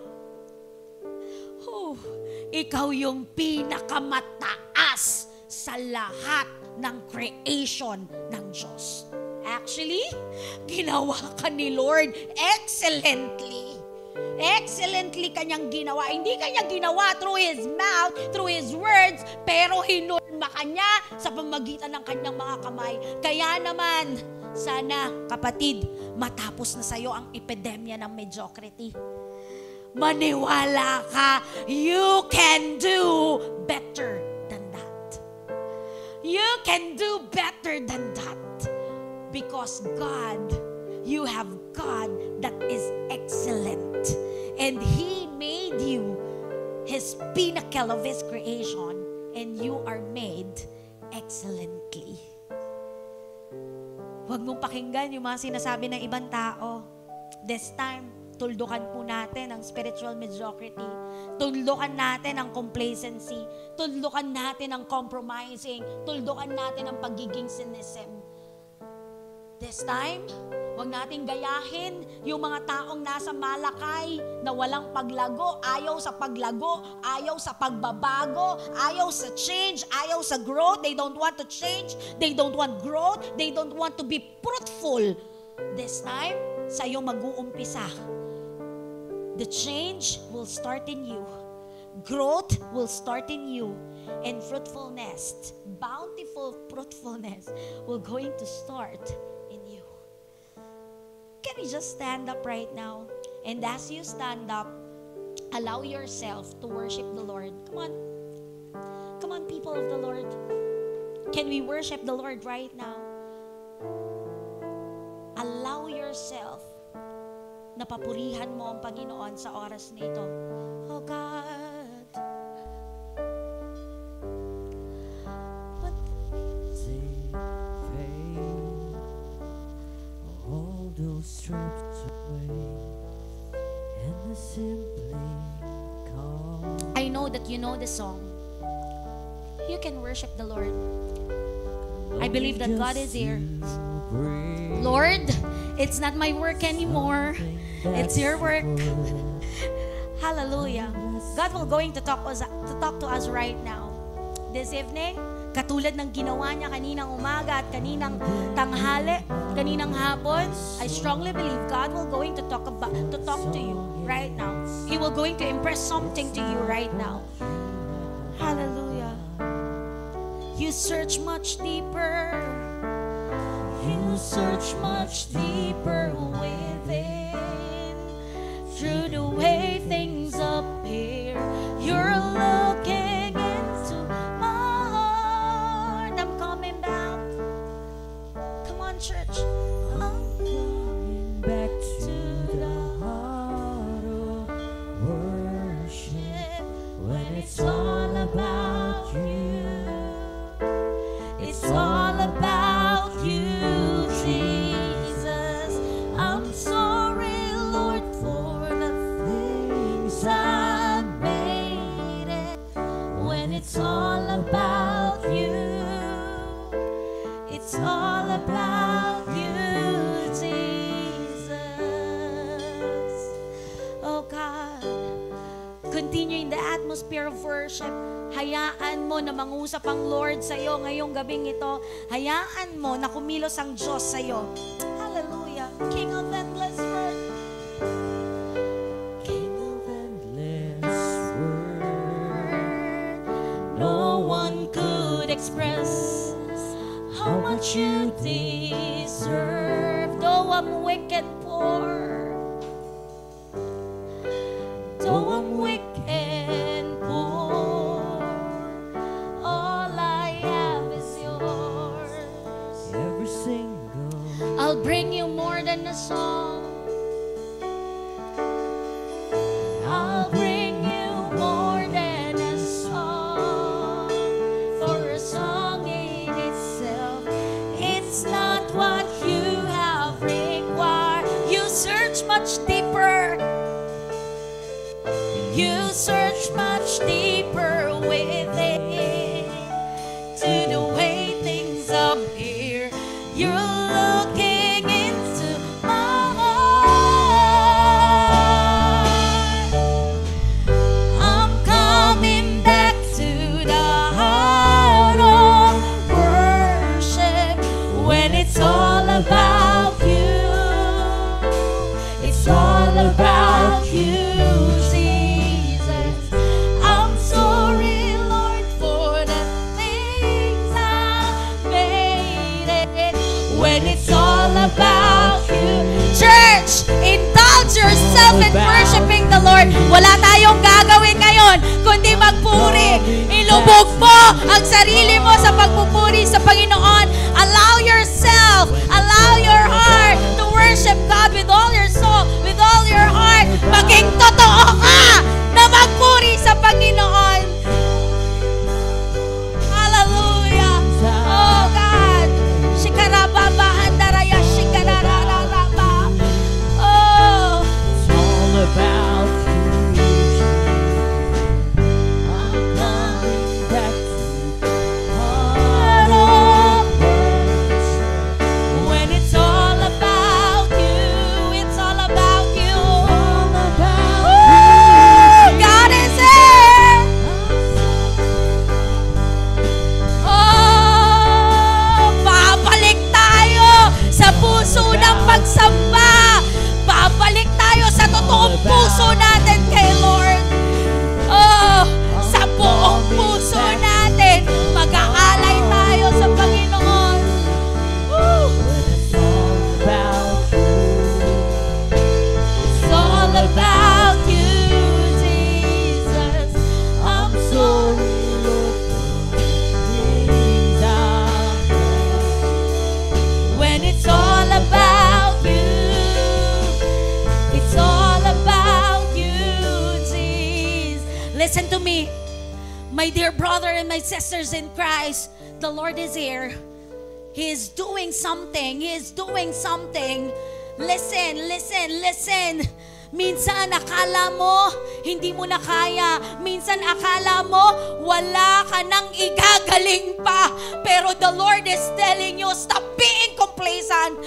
S2: ikaw yung pinakamataas sa lahat ng creation ng Diyos. Actually, ginawa ka ni Lord excellently. Excellently kanyang ginawa. Hindi kanya ginawa through His mouth, through His words, pero hinulma kanya sa pamagitan ng kanyang mga kamay. Kaya naman, sana, kapatid, matapos na sa'yo ang epidemya ng mediocrity. Maniwala ka, you can do better than that. You can do better than that. Because God, you have God that is excellent. And He made you His pinnacle of His creation. And you are made excellently. Huwag mong pakinggan yung mga sinasabi ng ibang tao. This time, tuldukan po natin ang spiritual mediocrity. Tuldukan natin ang complacency. Tuldukan natin ang compromising. Tuldukan natin ang pagiging cynicism. This time, huwag nating gayahin yung mga taong nasa Malakay na walang paglago, ayaw sa paglago, ayaw sa pagbabago, ayaw sa change, ayaw sa growth. They don't want to change. They don't want growth. They don't want to be fruitful. This time, sa'yo mag-uumpisa. The change will start in you. Growth will start in you. And fruitfulness, bountiful fruitfulness will going to start in you. Can you just stand up right now? And as you stand up, allow yourself to worship the Lord. Come on. Come on, people of the Lord. Can we worship the Lord right now? Allow yourself na papurihan mo ang Panginoon sa oras nito. Oh God.
S3: All those stripped away and the simply call.
S2: I know that you know the song. You can worship the Lord. I believe that God is here. Lord, it's not my work anymore. It's your work. Hallelujah. God will going to talk to us right now. This evening, katulad ng ginawa niya kaninang umaga at kaninang tanghali, kaninang hapon, I strongly believe God will going to talk to you right now. He will going to impress something to you right now. Hallelujah. You search much deeper. You search much deeper within. Through the way things appear, you're looking into my heart. I'm coming back. Come on, church. I'm coming back to the heart of worship. When it's all about you. It's all about you, Jesus. I'm sorry, Lord, for the things I made it. When it's all about you, it's all about you, Jesus. Oh God, continue in the atmosphere of worship. Hayaan mo na mangusap ang Lord sa iyo ngayong gabing ito. Hayaan mo na kumilos ang Diyos sa iyo. Hallelujah. King of endless word.
S3: King of endless word.
S2: No one could express how much you deserve. Though I'm wicked poor, though I'm wicked poor, much deeper. You search much deeper within to the way things up here. You're looking into my heart. I'm coming back to the heart of worship when it's all about you. It's all about you. About you. Church, indulge yourself in worshiping the Lord. Wala tayong gagawin ngayon kundi magpuri. Ilubog mo ang sarili mo sa pagpupuri sa Panginoon. Allow yourself, allow your heart to worship God with all your soul, with all your heart. Maging totoo ka na magpuri sa Panginoon. Hallelujah. Oh God. Shikarababa.
S3: About you, I'm coming back to heart of worship.
S2: When it's all about you, it's all about you.
S3: All about
S2: you. God is here. Oh, babalik tayo sa puso ng pagsamba. Babalik tayo sa totoong puso natin kay Lord. Oh, sa buong puso natin, mag-aalay tayo sa Panginoon. Woo!
S3: It's all about you.
S2: It's all about you, Jesus.
S3: I'm sorry, Lord, for things I've done.
S2: When it's all about you, it's all about you, Jesus. Listen to me, my dear brother and my sisters in Christ. The Lord is here. He is doing something. He is doing something. Listen, listen, listen. Minsan akala mo hindi mo na kaya. Minsan akala mo wala ka nang igagaling pa. Pero the Lord is telling you, stop being complacent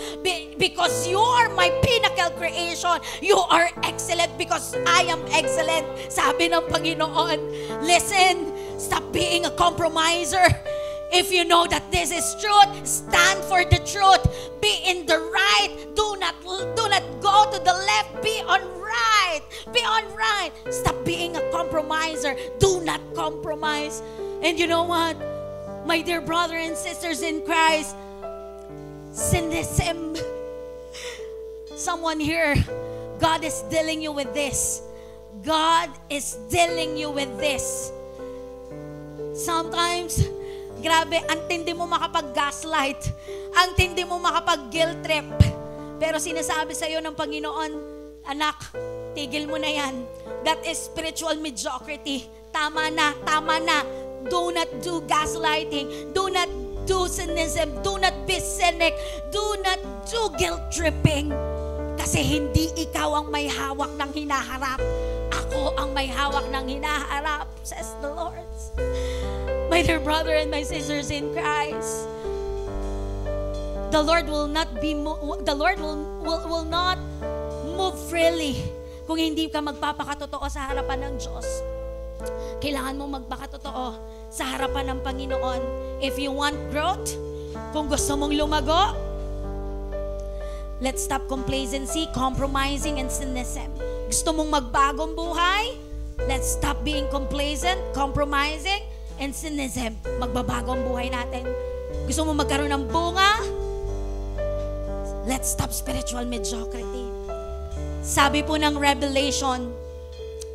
S2: because you are my pinnacle creation. You are excellent because I am excellent. Sabi ng Panginoon. Listen, stop being a compromiser. If you know that this is truth, stand for the truth. Be in the right. Do not go to the left. Be on right. Be on right. Stop being a compromiser. Do not compromise. And you know what? My dear brother and sisters in Christ, cynicism. Someone here, God is dealing you with this. God is dealing you with this. Sometimes, grabe, ang tindi mo makapag-gaslight. Ang tindi mo makapag-guilt trip. Pero sinasabi sa iyo ng Panginoon, anak, tigil mo na yan. That is spiritual mediocrity. Tama na, tama na. Do not do gaslighting. Do not do cynicism. Do not be cynic. Do not do guilt tripping. Kasi hindi ikaw ang may hawak ng hinaharap. Ako ang may hawak ng hinaharap, says the Lord. My dear brother and my sisters in Christ, the Lord will not move freely kung hindi ka magpapakatotoo sa harapan ng Diyos. Kailangan mo magpakatotoo sa harapan ng Panginoon. If you want growth, kung gusto mong lumago, let's stop complacency, compromising, and cynicism. Gusto mong magbagong buhay, let's stop being complacent, compromising, and cynicism. Magbabago ang buhay natin. Gusto mo magkaroon ng bunga? Let's stop spiritual mediocrity. Sabi po ng Revelation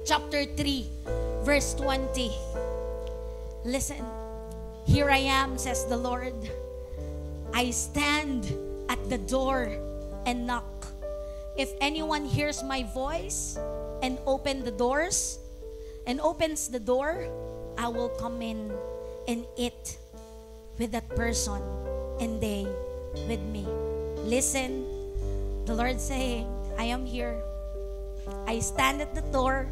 S2: chapter 3 verse 20. Listen. Here I am, says the Lord. I stand at the door and knock. If anyone hears my voice and opens the door, I will come in and eat with that person and they with me. Listen, the Lord saying, I am here. I stand at the door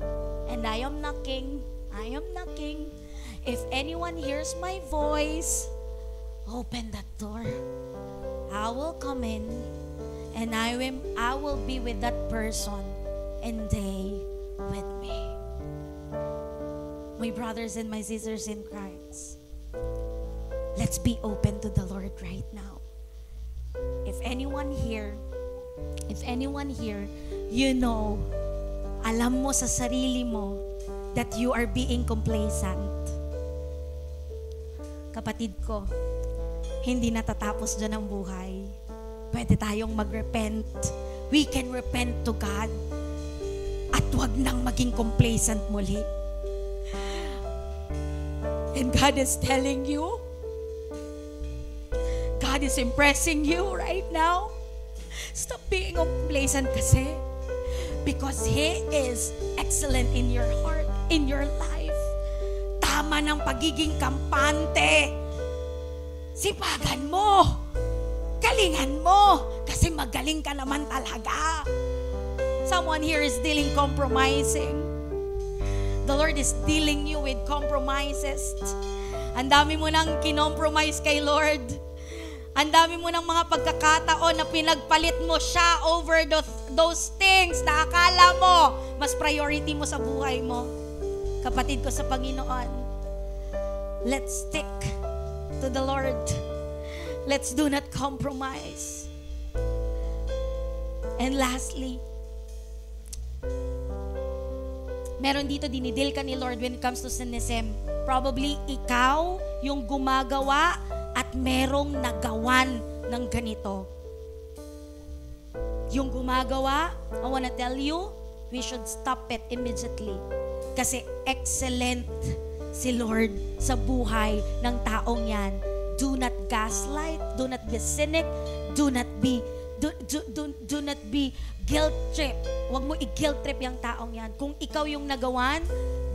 S2: and I am knocking. I am knocking. If anyone hears my voice, open that door. I will come in and I will be with that person and they with me. My brothers and my sisters in Christ, let's be open to the Lord right now. If anyone here, you know, alam mo sa sarili mo that you are being complacent. Kapatid ko, hindi natatapos dyan ang buhay. Pwede tayong mag-repent. We can repent to God. At wag nang maging complacent muli. And God is telling you, God is impressing you right now. Stop being complacent kasi. Because He is excellent in your heart, in your life. Tama ng pagiging kampante. Sipagan mo. Galingan mo. Kasi magaling ka naman talaga. Someone here is dealing compromising. The Lord is dealing you with compromises. Ang dami mo nang kinompromise kay Lord. Ang dami mo ng mga pagkakataon na pinagpalit mo siya over those things na akala mo mas priority mo sa buhay mo. Kapatid ko sa Panginoon, let's stick to the Lord. Let's do not compromise. And lastly, meron dito dinidil ka ni Lord when it comes to cynicism. Probably ikaw yung gumagawa at merong nagawan ng ganito. Yung gumagawa, I wanna tell you, we should stop it immediately. Kasi excellent si Lord sa buhay ng taong yan. Do not gaslight, do not be cynic, do not be guilt trip. Huwag mo i-guilt trip yung taong yan. Kung ikaw yung nagawan,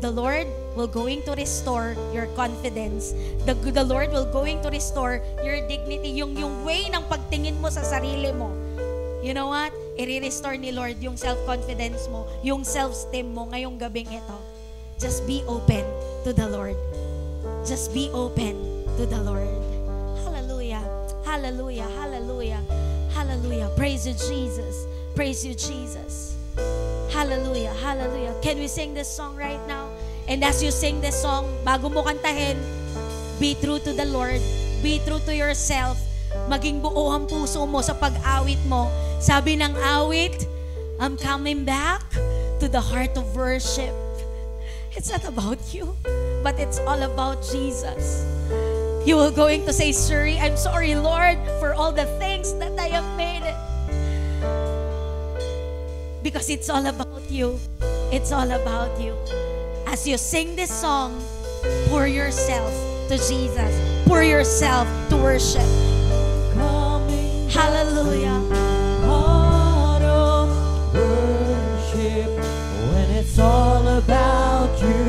S2: the Lord will going to restore your confidence. The Lord will going to restore your dignity. Yung way ng pagtingin mo sa sarili mo. You know what? I-restore ni Lord yung self-confidence mo, yung self-esteem mo ngayong gabing ito. Just be open to the Lord. Just be open to the Lord. Hallelujah. Hallelujah. Hallelujah. Hallelujah. Praise you, Jesus. Praise you, Jesus. Hallelujah. Hallelujah. Can we sing this song right now? And as you sing this song, bago mo kantahin, be true to the Lord. Be true to yourself. Maging buo ang puso mo sa pag-awit mo. Sabi ng awit, I'm coming back to the heart of worship. It's not about you, but it's all about Jesus. You will going to say, Suri, I'm sorry, Lord, for all the things that I have made it. Because it's all about you. It's all about you. As you sing this song, pour yourself to Jesus. Pour yourself to worship. Hallelujah.
S3: Heart of worship when it's all about you.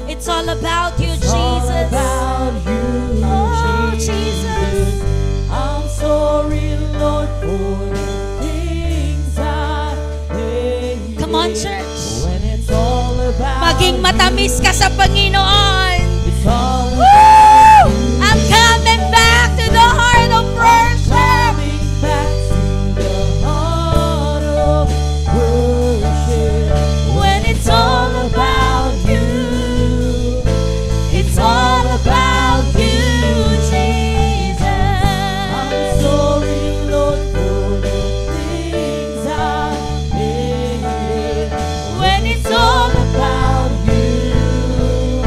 S2: It's all about you,
S3: It's all
S2: Jesus.
S3: about you,
S2: Oh, Jesus.
S3: I'm sorry, Lord, for the things I did.
S2: Come on, church.
S3: When it's all about
S2: Maging matamis ka sa Panginoon.
S3: it's all
S2: Woo!
S3: about you.
S2: I'm coming back to the heart of worship.
S3: Coming back to the heart of worship.
S2: When it's all about you. It's all about you, Jesus.
S3: I'm sorry, Lord, for the things I did.
S2: When it's all
S3: About you,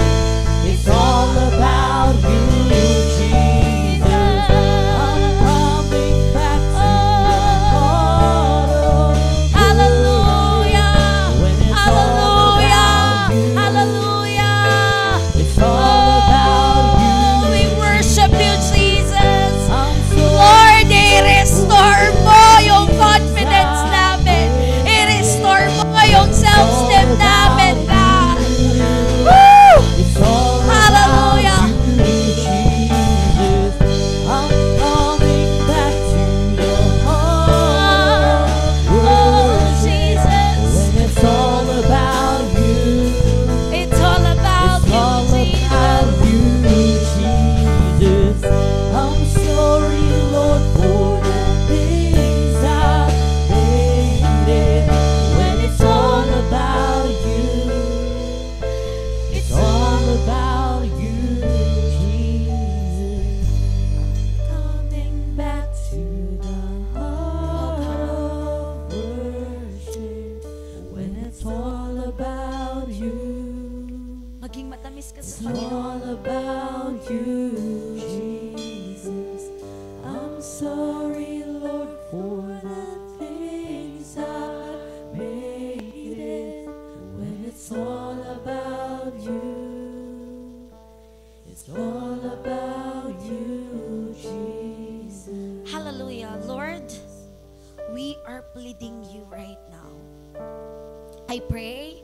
S2: I pray,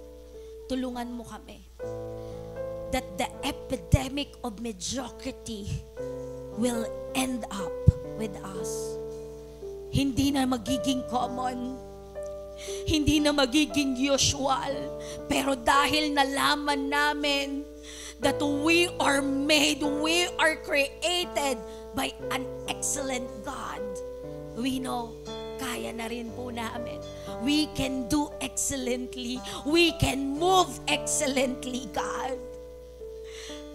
S2: tulungan mo kami that the epidemic of mediocrity will end up with us. Hindi na magiging common, hindi na magiging usual, pero dahil nalaman namin that we are made, we are created by an excellent God, we know, kaya na rin po namin. We can do excellently. We can move excellently, God.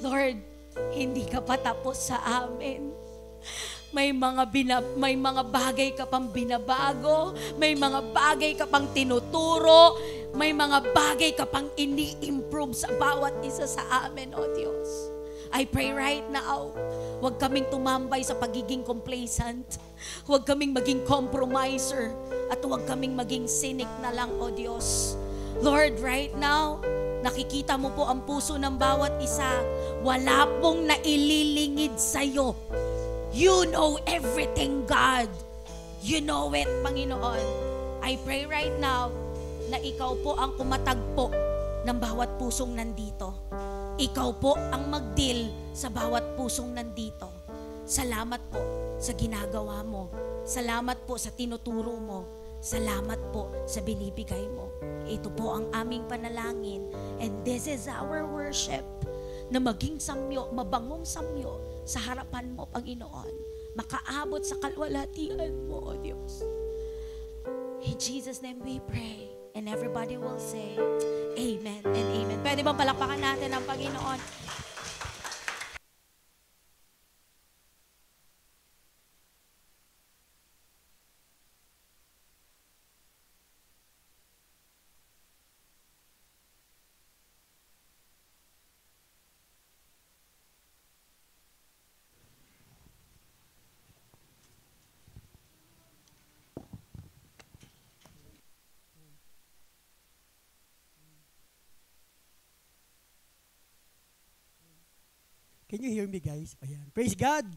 S2: Lord, hindi ka pa tapos sa amin. May mga bagay ka pang binabago, may mga bagay ka pang tinuturo, may mga bagay ka pang ini-improve sa bawat isa sa amin, O Diyos. I pray right now, huwag kaming tumambay sa pagiging complacent, huwag kaming maging compromiser, at huwag kaming maging cynic na lang, O Diyos. Lord, right now, nakikita mo po ang puso ng bawat isa, wala pong naililingid sa'yo. You know everything, God. You know it, Panginoon. I pray right now na ikaw po ang kumatagpo ng bawat pusong nandito. Ikaw po ang mag-deal sa bawat pusong nandito. Salamat po sa ginagawa mo. Salamat po sa tinuturo mo. Salamat po sa binibigay mo. Ito po ang aming panalangin. And this is our worship na maging samyo, mabangong samyo sa harapan mo, Panginoon. Makaabot sa kalwalhatian mo, O Diyos. In Jesus' name we pray. And everybody will say, Amen and Amen. Pwede bang palakpakan natin ang Panginoon?
S4: Can you hear me, guys? Ayan. Praise God!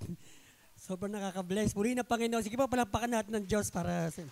S4: Sobrang nakaka-bless. Puri na Panginoon. Sige pa, palampakan natin ng Diyos para sa